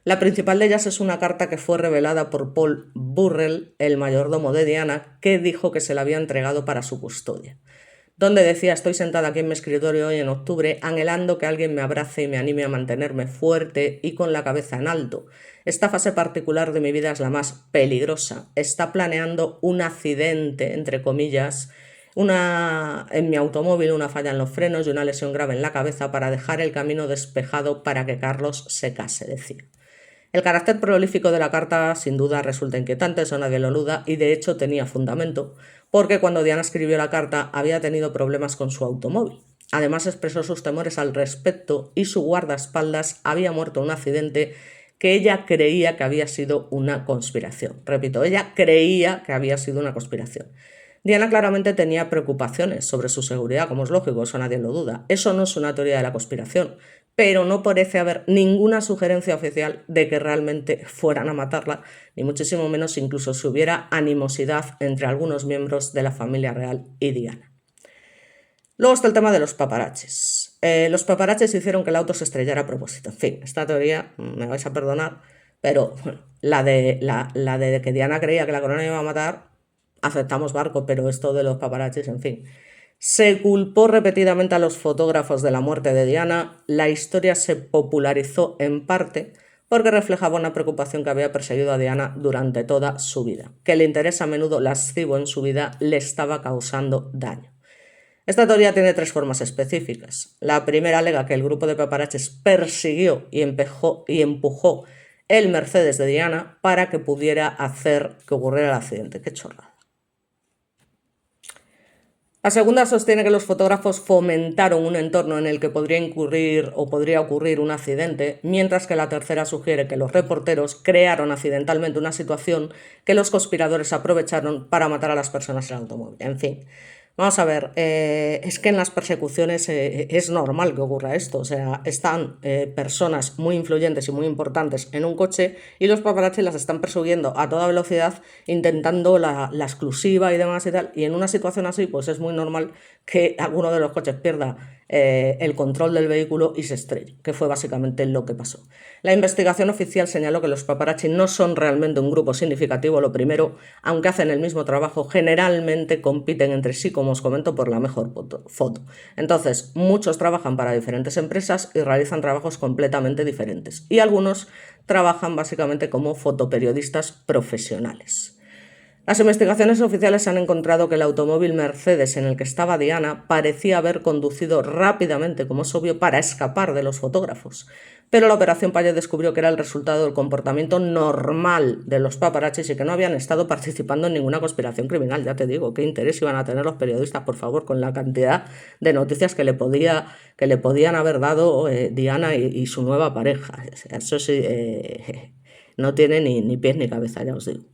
La principal de ellas es una carta que fue revelada por Paul Burrell, el mayordomo de Diana, que dijo que se la había entregado para su custodia, donde decía: estoy sentada aquí en mi escritorio hoy en octubre, anhelando que alguien me abrace y me anime a mantenerme fuerte y con la cabeza en alto. Esta fase particular de mi vida es la más peligrosa. Está planeando un accidente, entre comillas, en mi automóvil, una falla en los frenos y una lesión grave en la cabeza para dejar el camino despejado para que Carlos se case, decía. El carácter prolífico de la carta sin duda resulta inquietante, eso nadie lo duda, y de hecho tenía fundamento, porque cuando Diana escribió la carta había tenido problemas con su automóvil. Además expresó sus temores al respecto y su guardaespaldas había muerto en un accidente que ella creía que había sido una conspiración. Repito, ella creía que había sido una conspiración. Diana claramente tenía preocupaciones sobre su seguridad, como es lógico, eso nadie lo duda. Eso no es una teoría de la conspiración, pero no parece haber ninguna sugerencia oficial de que realmente fueran a matarla, ni muchísimo menos incluso si hubiera animosidad entre algunos miembros de la familia real y Diana. Luego está el tema de los paparazzis. Los paparazzis hicieron que el auto se estrellara a propósito. En fin, esta teoría, me vais a perdonar, pero bueno, la de que Diana creía que la corona iba a matar, aceptamos barco, pero esto de los paparazzis, en fin. Se culpó repetidamente a los fotógrafos de la muerte de Diana. La historia se popularizó en parte porque reflejaba una preocupación que había perseguido a Diana durante toda su vida, que el interés a menudo lascivo en su vida le estaba causando daño. Esta teoría tiene tres formas específicas. La primera alega que el grupo de paparazzis persiguió y empujó el Mercedes de Diana para que pudiera hacer que ocurriera el accidente. ¡Qué chorrada! La segunda sostiene que los fotógrafos fomentaron un entorno en el que podría ocurrir un accidente, mientras que la tercera sugiere que los reporteros crearon accidentalmente una situación que los conspiradores aprovecharon para matar a las personas en el automóvil. En fin, vamos a ver, es que en las persecuciones es normal que ocurra esto, o sea, están personas muy influyentes y muy importantes en un coche y los paparazzi las están persiguiendo a toda velocidad intentando la exclusiva y demás y tal, y en una situación así pues es muy normal que alguno de los coches pierda el control del vehículo y se estrelle, que fue básicamente lo que pasó. La investigación oficial señaló que los paparazzi no son realmente un grupo significativo. Lo primero, aunque hacen el mismo trabajo, generalmente compiten entre sí, como os comento, por la mejor foto. Entonces, muchos trabajan para diferentes empresas y realizan trabajos completamente diferentes. Y algunos trabajan básicamente como fotoperiodistas profesionales. Las investigaciones oficiales han encontrado que el automóvil Mercedes en el que estaba Diana parecía haber conducido rápidamente, como es obvio, para escapar de los fotógrafos. Pero la Operación Paget descubrió que era el resultado del comportamiento normal de los paparazzis y que no habían estado participando en ninguna conspiración criminal. Ya te digo, qué interés iban a tener los periodistas, por favor, con la cantidad de noticias que le podían haber dado Diana y su nueva pareja. Eso sí, no tiene ni pies ni cabeza, ya os digo.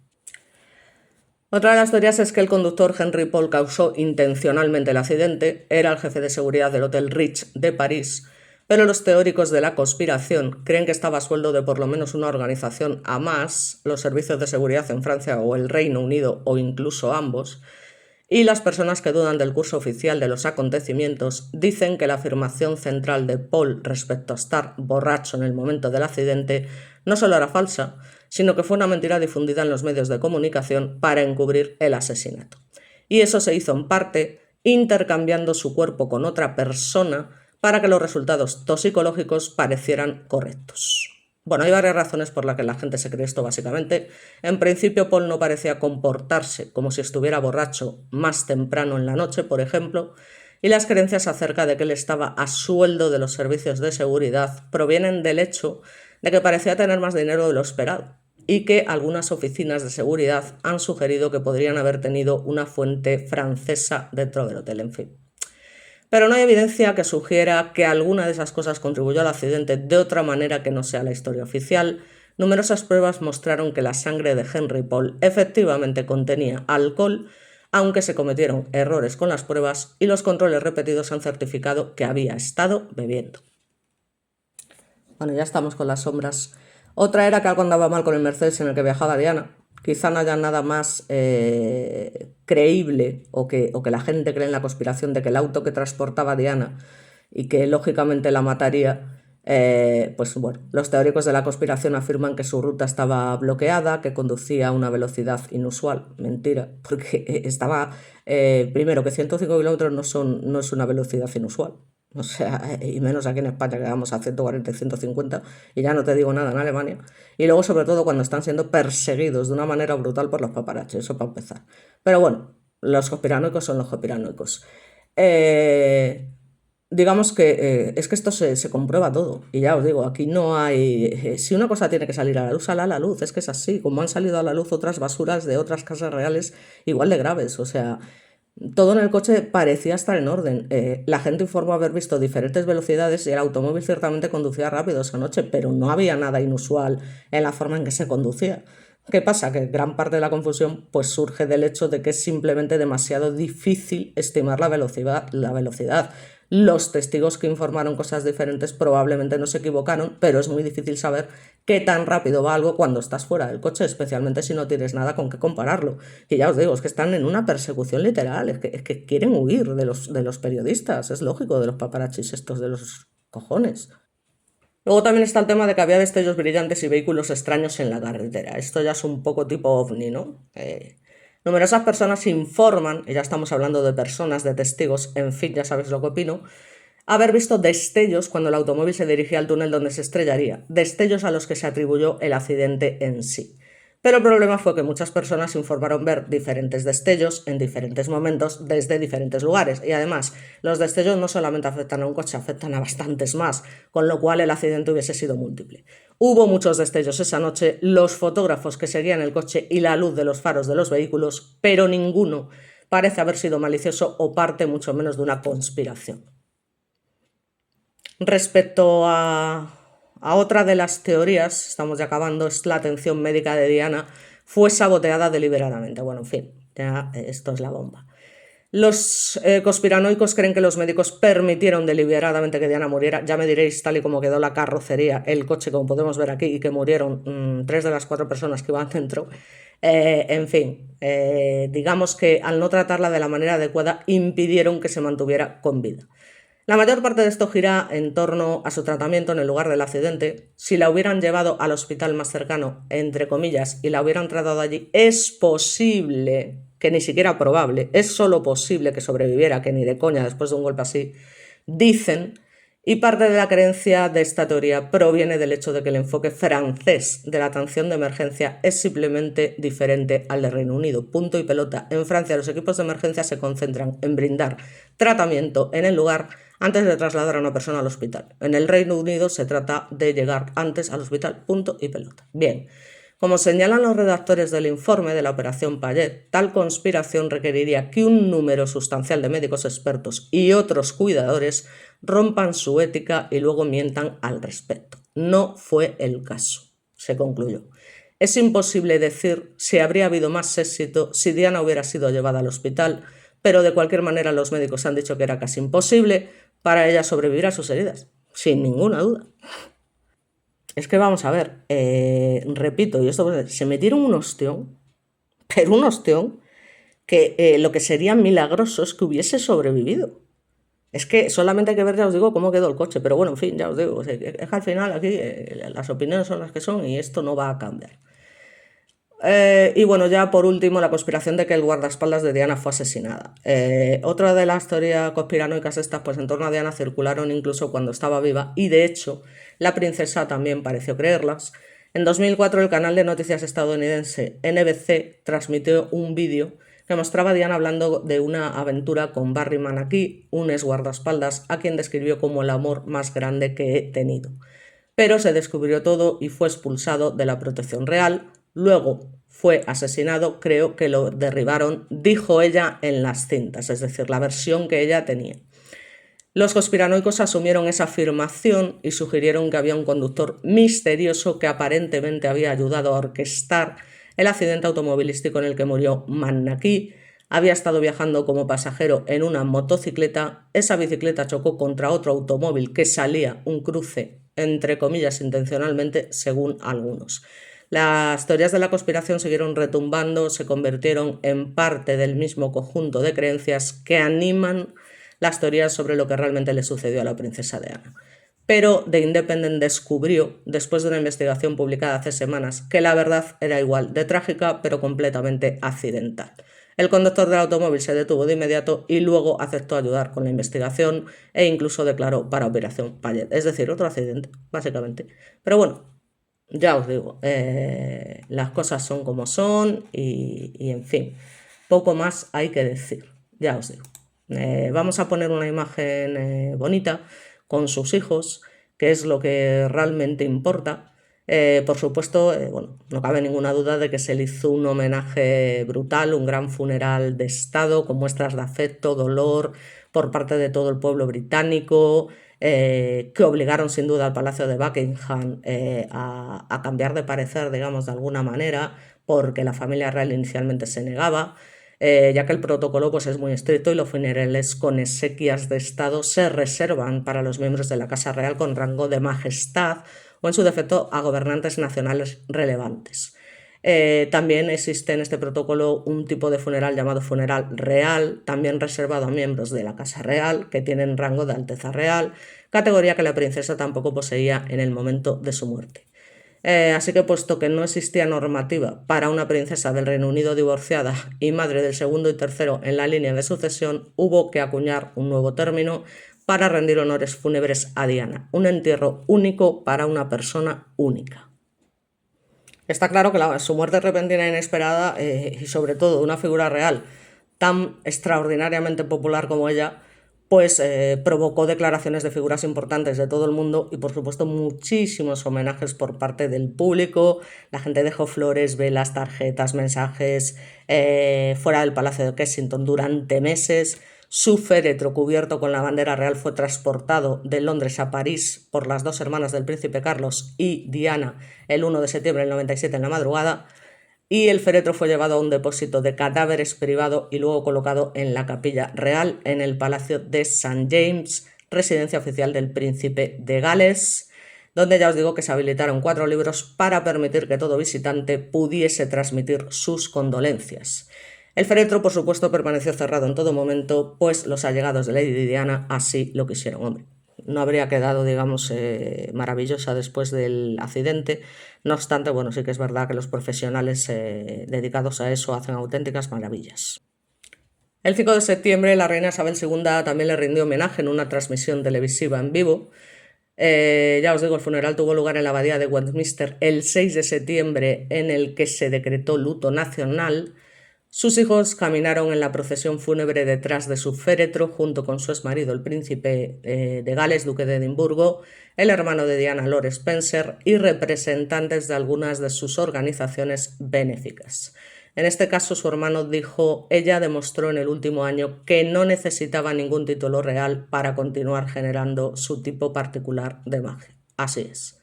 Otra de las teorías es que el conductor Henry Paul causó intencionalmente el accidente, era el jefe de seguridad del Hotel Ritz de París, pero los teóricos de la conspiración creen que estaba a sueldo de por lo menos una organización Hamas, los servicios de seguridad en Francia o el Reino Unido o incluso ambos, y las personas que dudan del curso oficial de los acontecimientos dicen que la afirmación central de Paul respecto a estar borracho en el momento del accidente no solo era falsa, sino que fue una mentira difundida en los medios de comunicación para encubrir el asesinato. Y eso se hizo en parte intercambiando su cuerpo con otra persona para que los resultados toxicológicos parecieran correctos. Bueno, hay varias razones por las que la gente se cree esto básicamente. En principio, Paul no parecía comportarse como si estuviera borracho más temprano en la noche, por ejemplo, y las creencias acerca de que él estaba a sueldo de los servicios de seguridad provienen del hecho de que parecía tener más dinero de lo esperado y que algunas oficinas de seguridad han sugerido que podrían haber tenido una fuente francesa dentro del hotel, en fin. Pero no hay evidencia que sugiera que alguna de esas cosas contribuyó al accidente de otra manera que no sea la historia oficial. Numerosas pruebas mostraron que la sangre de Henry Paul efectivamente contenía alcohol, aunque se cometieron errores con las pruebas y los controles repetidos han certificado que había estado bebiendo. Bueno, ya estamos con las sombras. Otra era que algo andaba mal con el Mercedes en el que viajaba Diana. Quizá no haya nada más creíble o que la gente cree en la conspiración de que el auto que transportaba a Diana y que lógicamente la mataría, pues bueno, los teóricos de la conspiración afirman que su ruta estaba bloqueada, que conducía a una velocidad inusual. Mentira, porque estaba, primero que 105 kilómetros no es una velocidad inusual. O sea, y menos aquí en España que vamos a 140 y 150, y ya no te digo nada en Alemania. Y luego, sobre todo, cuando están siendo perseguidos de una manera brutal por los paparazzi, eso para empezar. Pero bueno, los conspiranoicos son los conspiranoicos. Eh, digamos que es que esto se comprueba todo. Y ya os digo, aquí no hay. Si una cosa tiene que salir a la luz, sale a la luz. Es que es así. Como han salido a la luz otras basuras de otras casas reales igual de graves. O sea. Todo en el coche parecía estar en orden. La gente informó haber visto diferentes velocidades y el automóvil ciertamente conducía rápido esa noche, pero no había nada inusual en la forma en que se conducía. ¿Qué pasa? Que gran parte de la confusión pues, surge del hecho de que es simplemente demasiado difícil estimar la velocidad. Los testigos que informaron cosas diferentes probablemente no se equivocaron, pero es muy difícil saber qué tan rápido va algo cuando estás fuera del coche, especialmente si no tienes nada con qué compararlo. Y ya os digo, es que están en una persecución literal, es que quieren huir de los periodistas, es lógico, de los paparazzis estos de los cojones. Luego también está el tema de que había destellos brillantes y vehículos extraños en la carretera. Esto ya es un poco tipo ovni, ¿no? Numerosas personas informan, y ya estamos hablando de personas, de testigos, en fin, ya sabes lo que opino, haber visto destellos cuando el automóvil se dirigía al túnel donde se estrellaría, destellos a los que se atribuyó el accidente en sí. Pero el problema fue que muchas personas informaron ver diferentes destellos en diferentes momentos desde diferentes lugares. Y además, los destellos no solamente afectan a un coche, afectan a bastantes más, con lo cual el accidente hubiese sido múltiple. Hubo muchos destellos esa noche, los fotógrafos que seguían el coche y la luz de los faros de los vehículos, pero ninguno parece haber sido malicioso o parte mucho menos de una conspiración. Respecto a otra de las teorías, estamos ya acabando, es la atención médica de Diana fue saboteada deliberadamente. Bueno, en fin, ya esto es la bomba. Los conspiranoicos creen que los médicos permitieron deliberadamente que Diana muriera. Ya me diréis, tal y como quedó la carrocería, el coche, como podemos ver aquí, y que murieron 3 de las 4 personas que iban dentro. En fin, digamos que al no tratarla de la manera adecuada impidieron que se mantuviera con vida. La mayor parte de esto gira en torno a su tratamiento en el lugar del accidente. Si la hubieran llevado al hospital más cercano, entre comillas, y la hubieran tratado allí, es posible, que ni siquiera probable, es solo posible que sobreviviera, que ni de coña después de un golpe así, dicen, y parte de la creencia de esta teoría proviene del hecho de que el enfoque francés de la atención de emergencia es simplemente diferente al de Reino Unido. Punto y pelota. En Francia los equipos de emergencia se concentran en brindar tratamiento en el lugar antes de trasladar a una persona al hospital. En el Reino Unido se trata de llegar antes al hospital, punto y pelota. Bien, como señalan los redactores del informe de la Operación Payet, tal conspiración requeriría que un número sustancial de médicos expertos y otros cuidadores rompan su ética y luego mientan al respecto. No fue el caso, se concluyó. Es imposible decir si habría habido más éxito si Diana hubiera sido llevada al hospital, pero de cualquier manera los médicos han dicho que era casi imposible para ella sobrevivir a sus heridas, sin ninguna duda. Es que vamos a ver, repito, y esto pues, se metieron un ostión, pero un ostión que lo que sería milagroso es que hubiese sobrevivido. Es que solamente hay que ver, ya os digo, cómo quedó el coche, pero bueno, en fin, ya os digo, es que al final aquí las opiniones son las que son y esto no va a cambiar. Y bueno, ya por último, la conspiración de que el guardaespaldas de Diana fue asesinada. Otra de las teorías conspiranoicas estas, pues en torno a Diana circularon incluso cuando estaba viva y de hecho La princesa también pareció creerlas. En 2004 el canal de noticias estadounidense NBC transmitió un vídeo que mostraba a Diana hablando de una aventura con Barry Manaki, un ex guardaespaldas a quien describió como el amor más grande que he tenido. Pero se descubrió todo y fue expulsado de la protección real. Luego fue asesinado, creo que lo derribaron, dijo ella en las cintas, es decir, la versión que ella tenía. Los conspiranoicos asumieron esa afirmación y sugirieron que había un conductor misterioso que aparentemente había ayudado a orquestar el accidente automovilístico en el que murió Manaki. Había estado viajando como pasajero en una motocicleta. Esa bicicleta chocó contra otro automóvil que salía un cruce, entre comillas, intencionalmente, según algunos. Las teorías de la conspiración siguieron retumbando, se convirtieron en parte del mismo conjunto de creencias que animan las teorías sobre lo que realmente le sucedió a la princesa Diana. Pero The Independent descubrió, después de una investigación publicada hace semanas, que la verdad era igual de trágica, pero completamente accidental. El conductor del automóvil se detuvo de inmediato y luego aceptó ayudar con la investigación e incluso declaró para Operación Payet. Es decir, otro accidente, básicamente. Pero bueno, ya os digo, las cosas son como son y en fin, poco más hay que decir, ya os digo. Vamos a poner una imagen bonita con sus hijos, que es lo que realmente importa. Por supuesto, bueno, no cabe ninguna duda de que se le hizo un homenaje brutal, un gran funeral de Estado, con muestras de afecto, dolor por parte de todo el pueblo británico, que obligaron sin duda al Palacio de Buckingham a cambiar de parecer, digamos, de alguna manera, porque la familia real inicialmente se negaba. Ya que el protocolo pues, es muy estricto y los funerales con exequias de Estado se reservan para los miembros de la Casa Real con rango de majestad o, en su defecto, a gobernantes nacionales relevantes. También existe en este protocolo un tipo de funeral llamado funeral real, también reservado a miembros de la Casa Real, que tienen rango de Alteza Real, categoría que la princesa tampoco poseía en el momento de su muerte. Así que, puesto que no existía normativa para una princesa del Reino Unido divorciada y madre del segundo y tercero en la línea de sucesión, hubo que acuñar un nuevo término para rendir honores fúnebres a Diana, un entierro único para una persona única. Está claro que su muerte repentina e inesperada y sobre todo una figura real tan extraordinariamente popular como ella, pues provocó declaraciones de figuras importantes de todo el mundo y por supuesto muchísimos homenajes por parte del público. La gente dejó flores, velas, tarjetas, mensajes fuera del Palacio de Kensington durante meses. Su féretro cubierto con la bandera real fue transportado de Londres a París por las dos hermanas del príncipe Carlos y Diana el 1 de septiembre del 97 en la madrugada, y el féretro fue llevado a un depósito de cadáveres privado y luego colocado en la capilla real en el Palacio de St. James, residencia oficial del príncipe de Gales, donde ya os digo que se habilitaron 4 libros para permitir que todo visitante pudiese transmitir sus condolencias. El féretro, por supuesto, permaneció cerrado en todo momento, pues los allegados de Lady Diana así lo quisieron. Hombre, no habría quedado, digamos, maravillosa después del accidente. No obstante, bueno, sí que es verdad que los profesionales dedicados a eso hacen auténticas maravillas. El 5 de septiembre la reina Isabel II también le rindió homenaje en una transmisión televisiva en vivo. Ya os digo, el funeral tuvo lugar en la abadía de Westminster el 6 de septiembre, en el que se decretó luto nacional. Sus hijos caminaron en la procesión fúnebre detrás de su féretro junto con su exmarido, el príncipe de Gales, duque de Edimburgo, el hermano de Diana, Lord Spencer, y representantes de algunas de sus organizaciones benéficas. En este caso, su hermano dijo: ella demostró en el último año que no necesitaba ningún título real para continuar generando su tipo particular de magia. Así es.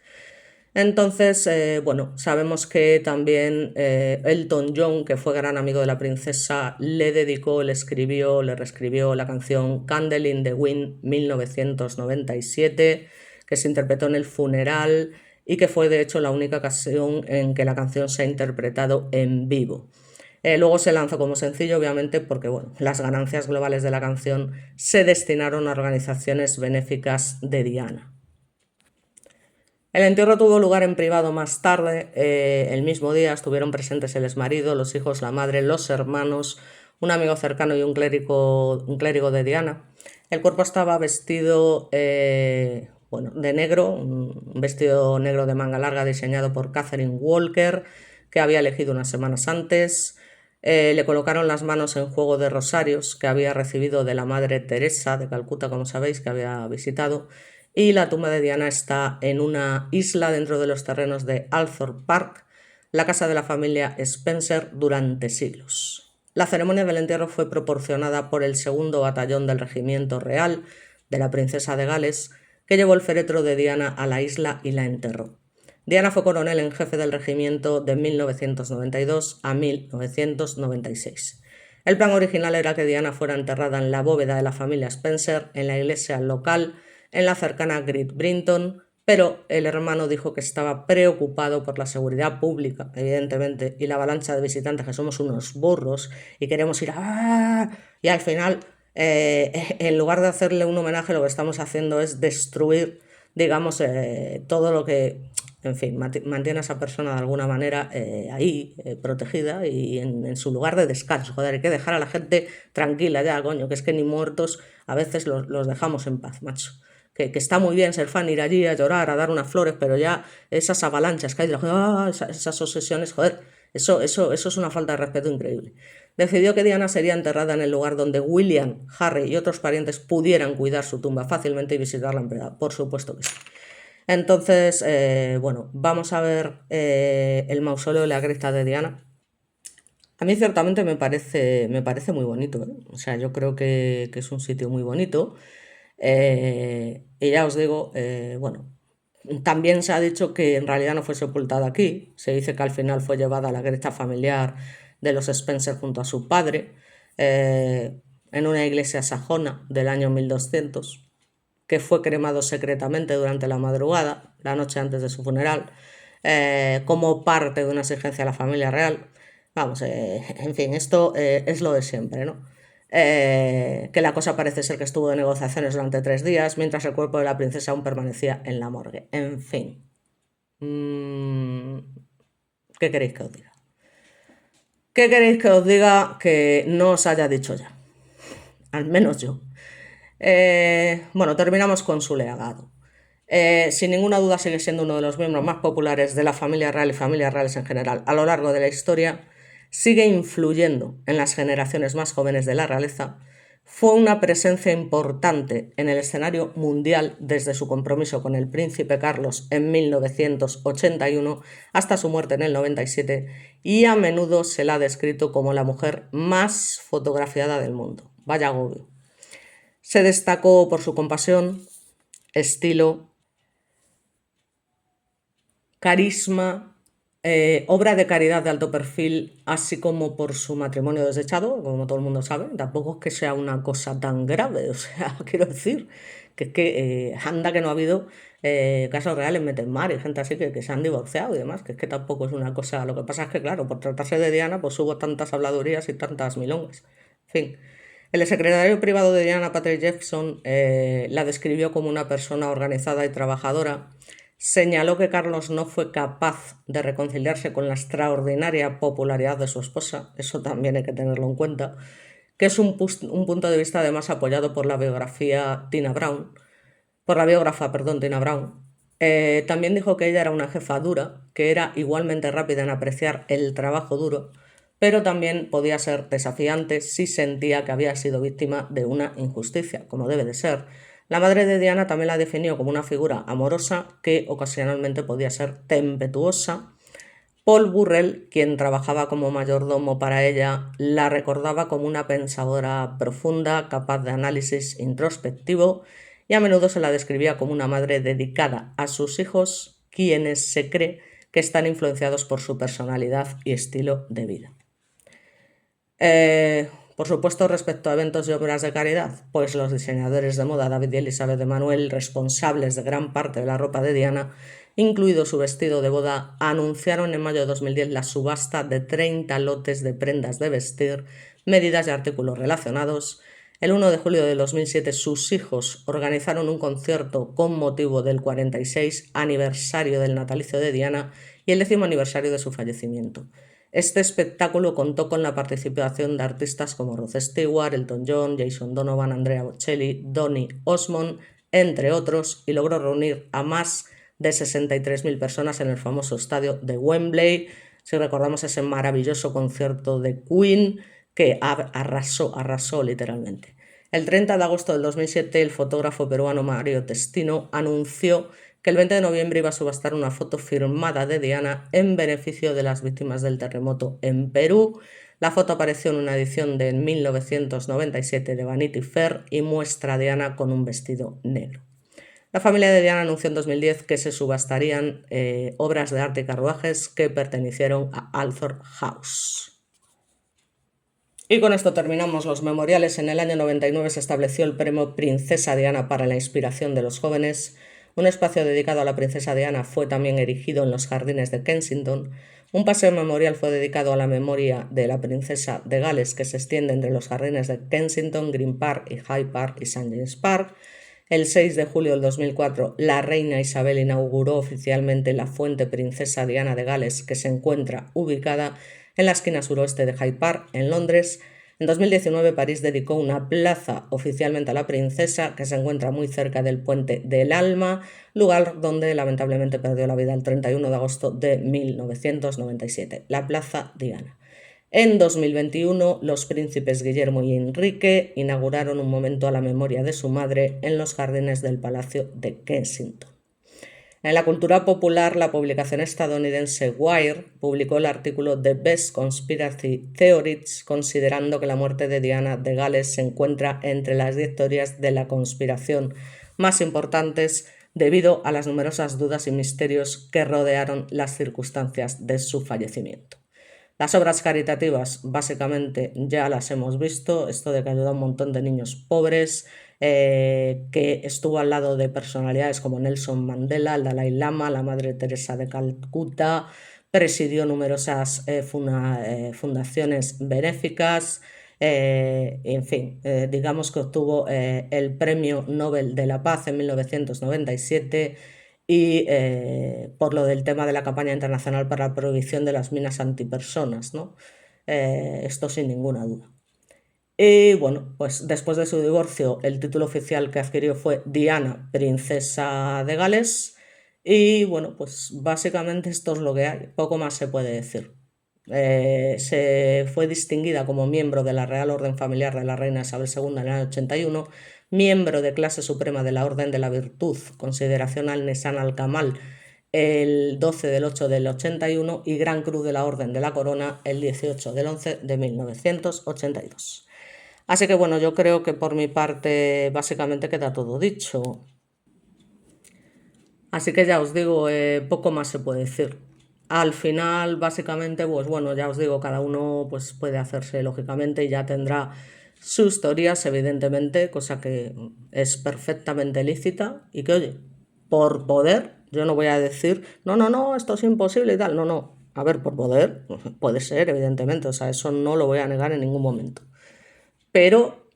Entonces, bueno, sabemos que también Elton John, que fue gran amigo de la princesa, le dedicó, le escribió, le reescribió la canción Candle in the Wind 1997, que se interpretó en el funeral y que fue de hecho la única ocasión en que la canción se ha interpretado en vivo. Luego se lanzó como sencillo, obviamente, porque bueno, las ganancias globales de la canción se destinaron a organizaciones benéficas de Diana. El entierro tuvo lugar en privado más tarde. El mismo día estuvieron presentes el exmarido, los hijos, la madre, los hermanos, un amigo cercano y un clérigo de Diana. El cuerpo estaba vestido bueno, de negro, un vestido negro de manga larga diseñado por Catherine Walker, que había elegido unas semanas antes. Le colocaron las manos en juego de rosarios que había recibido de la Madre Teresa de Calcuta, como sabéis, que había visitado. Y la tumba de Diana está en una isla dentro de los terrenos de Althorp Park, la casa de la familia Spencer durante siglos. La ceremonia del entierro fue proporcionada por el segundo batallón del Regimiento Real de la Princesa de Gales, que llevó el féretro de Diana a la isla y la enterró. Diana fue coronel en jefe del regimiento de 1992 a 1996. El plan original era que Diana fuera enterrada en la bóveda de la familia Spencer, en la iglesia local, en la cercana Great Brinton, pero el hermano dijo que estaba preocupado por la seguridad pública, evidentemente, y la avalancha de visitantes, que somos unos burros y queremos ir a... Y al final, en lugar de hacerle un homenaje, lo que estamos haciendo es destruir, digamos, todo lo que, en fin, mantiene a esa persona de alguna manera ahí, protegida y en su lugar de descanso. Joder, hay que dejar a la gente tranquila ya, coño, que es que ni muertos a veces los dejamos en paz, macho. Que está muy bien ser fan, ir allí a llorar, a dar unas flores, pero ya esas avalanchas que hay, esas obsesiones, joder, eso es una falta de respeto increíble. Decidió que Diana sería enterrada en el lugar donde William, Harry y otros parientes pudieran cuidar su tumba fácilmente y visitarla en privado. Por supuesto que sí. Entonces, bueno, vamos a ver el mausoleo de la cripta de Diana. A mí ciertamente me parece muy bonito, ¿eh? O sea, yo creo que es un sitio muy bonito. Y ya os digo, bueno, también se ha dicho que en realidad no fue sepultada aquí. Se dice que al final fue llevada a la cripta familiar de los Spencer junto a su padre, en una iglesia sajona del año 1200, que fue cremado secretamente durante la madrugada, la noche antes de su funeral, como parte de una exigencia de la familia real. Vamos, en fin, esto es lo de siempre, ¿no? Que la cosa parece ser que estuvo de negociaciones durante 3 días, mientras el cuerpo de la princesa aún permanecía en la morgue. En fin. ¿Qué queréis que os diga? ¿Qué queréis que os diga que no os haya dicho ya? Al menos yo. Bueno, terminamos con su legado. Sin ninguna duda sigue siendo uno de los miembros más populares de la familia real y familias reales en general a lo largo de la historia. Sigue influyendo en las generaciones más jóvenes de la realeza. Fue una presencia importante en el escenario mundial desde su compromiso con el príncipe Carlos en 1981 hasta su muerte en el 97, y a menudo se la ha descrito como la mujer más fotografiada del mundo. Vaya agobio. Se destacó por su compasión, estilo, carisma, obra de caridad de alto perfil, así como por su matrimonio desechado, como todo el mundo sabe. Tampoco es que sea una cosa tan grave, o sea, quiero decir, que es que anda que no ha habido casos reales, Metemar y gente así que se han divorciado y demás, que es que tampoco es una cosa. Lo que pasa es que, claro, por tratarse de Diana, pues hubo tantas habladurías y tantas milongas. En fin. El secretario privado de Diana, Patrick Jefferson, la describió como una persona organizada y trabajadora. Señaló que Carlos no fue capaz de reconciliarse con la extraordinaria popularidad de su esposa, eso también hay que tenerlo en cuenta, que es un punto de vista además apoyado por la biografía Tina Brown, por la biógrafa, perdón, Tina Brown. También dijo que ella era una jefa dura, que era igualmente rápida en apreciar el trabajo duro, pero también podía ser desafiante si sentía que había sido víctima de una injusticia, como debe de ser. La madre de Diana también la definió como una figura amorosa que ocasionalmente podía ser tempestuosa. Paul Burrell, quien trabajaba como mayordomo para ella, la recordaba como una pensadora profunda, capaz de análisis introspectivo, y a menudo se la describía como una madre dedicada a sus hijos, quienes se cree que están influenciados por su personalidad y estilo de vida. Por supuesto, respecto a eventos y obras de caridad, pues los diseñadores de moda David y Elizabeth de Manuel, responsables de gran parte de la ropa de Diana, incluido su vestido de boda, anunciaron en mayo de 2010 la subasta de 30 lotes de prendas de vestir, medidas y artículos relacionados. El 1 de julio de 2007 sus hijos organizaron un concierto con motivo del 46 aniversario del natalicio de Diana y el 10º aniversario de su fallecimiento. Este espectáculo contó con la participación de artistas como Rod Stewart, Elton John, Jason Donovan, Andrea Bocelli, Donny Osmond, entre otros, y logró reunir a más de 63.000 personas en el famoso estadio de Wembley. Si recordamos ese maravilloso concierto de Queen que arrasó literalmente. El 30 de agosto del 2007, el fotógrafo peruano Mario Testino anunció que el 20 de noviembre iba a subastar una foto firmada de Diana en beneficio de las víctimas del terremoto en Perú. La foto apareció en una edición de 1997 de Vanity Fair y muestra a Diana con un vestido negro. La familia de Diana anunció en 2010 que se subastarían obras de arte y carruajes que pertenecieron a Althor House. Y con esto terminamos los memoriales. En el año 99 se estableció el premio Princesa Diana para la inspiración de los jóvenes. Un espacio dedicado a la princesa Diana fue también erigido en los jardines de Kensington. Un paseo memorial fue dedicado a la memoria de la princesa de Gales que se extiende entre los jardines de Kensington, Green Park y Hyde Park y St. James Park. El 6 de julio del 2004, la reina Isabel inauguró oficialmente la fuente Princesa Diana de Gales, que se encuentra ubicada en la esquina suroeste de Hyde Park, en Londres. En 2019, París dedicó una plaza oficialmente a la princesa, que se encuentra muy cerca del Puente del Alma, lugar donde lamentablemente perdió la vida el 31 de agosto de 1997, la Plaza Diana. En 2021, los príncipes Guillermo y Enrique inauguraron un monumento a la memoria de su madre en los jardines del Palacio de Kensington. En la cultura popular, la publicación estadounidense Wire publicó el artículo The Best Conspiracy Theories, considerando que la muerte de Diana de Gales se encuentra entre las 10 teorías de la conspiración más importantes debido a las numerosas dudas y misterios que rodearon las circunstancias de su fallecimiento. Las obras caritativas básicamente ya las hemos visto, esto de que ayuda a un montón de niños pobres, que estuvo al lado de personalidades como Nelson Mandela, el Dalai Lama, la Madre Teresa de Calcuta, presidió numerosas fundaciones benéficas, en fin, digamos que obtuvo el Premio Nobel de la Paz en 1997 y por lo del tema de la campaña internacional para la prohibición de las minas antipersonas, ¿no? Esto sin ninguna duda. Y bueno, pues después de su divorcio, el título oficial que adquirió fue Diana, princesa de Gales. Y bueno, pues básicamente esto es lo que hay, poco más se puede decir. Se fue distinguida como miembro de la Real Orden Familiar de la Reina Isabel II en el año 81, miembro de clase suprema de la Orden de la Virtud, consideración al Nesan al-Kamal, el 12 del 8 del 81 y Gran Cruz de la Orden de la Corona el 18 del 11 de 1982. Así que bueno, yo creo que por mi parte básicamente queda todo dicho. Así que ya os digo, poco más se puede decir. Al final, básicamente, pues bueno, ya os digo, cada uno pues puede hacerse lógicamente y ya tendrá sus teorías, evidentemente, cosa que es perfectamente lícita y que, oye, por poder, yo no voy a decir, no, esto es imposible y tal, no. A ver, por poder, puede ser, evidentemente, o sea, eso no lo voy a negar en ningún momento. Pero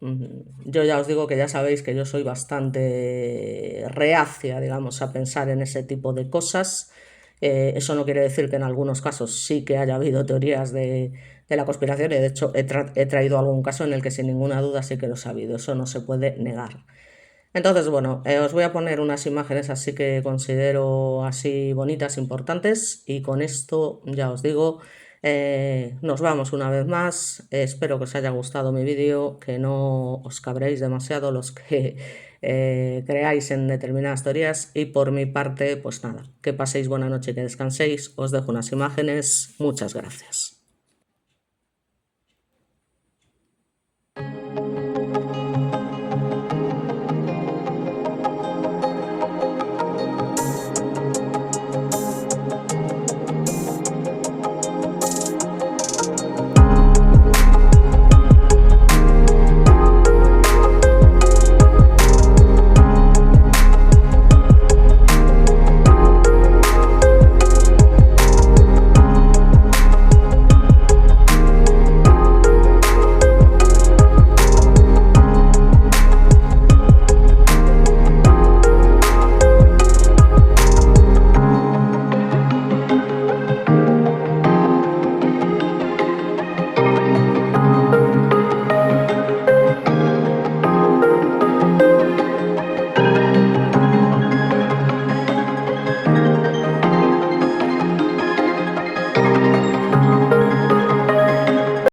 yo ya os digo que ya sabéis que yo soy bastante reacia, digamos, a pensar en ese tipo de cosas. Eso no quiere decir que en algunos casos sí que haya habido teorías de la conspiración y de hecho he traído algún caso en el que sin ninguna duda sí que lo he sabido, eso no se puede negar. Entonces, bueno, os voy a poner unas imágenes así que considero así bonitas, importantes y con esto ya os digo, nos vamos una vez más. Espero que os haya gustado mi vídeo, que no os cabréis demasiado los que creáis en determinadas teorías y por mi parte, pues nada, que paséis buena noche y que descanséis. Os dejo unas imágenes. Muchas gracias.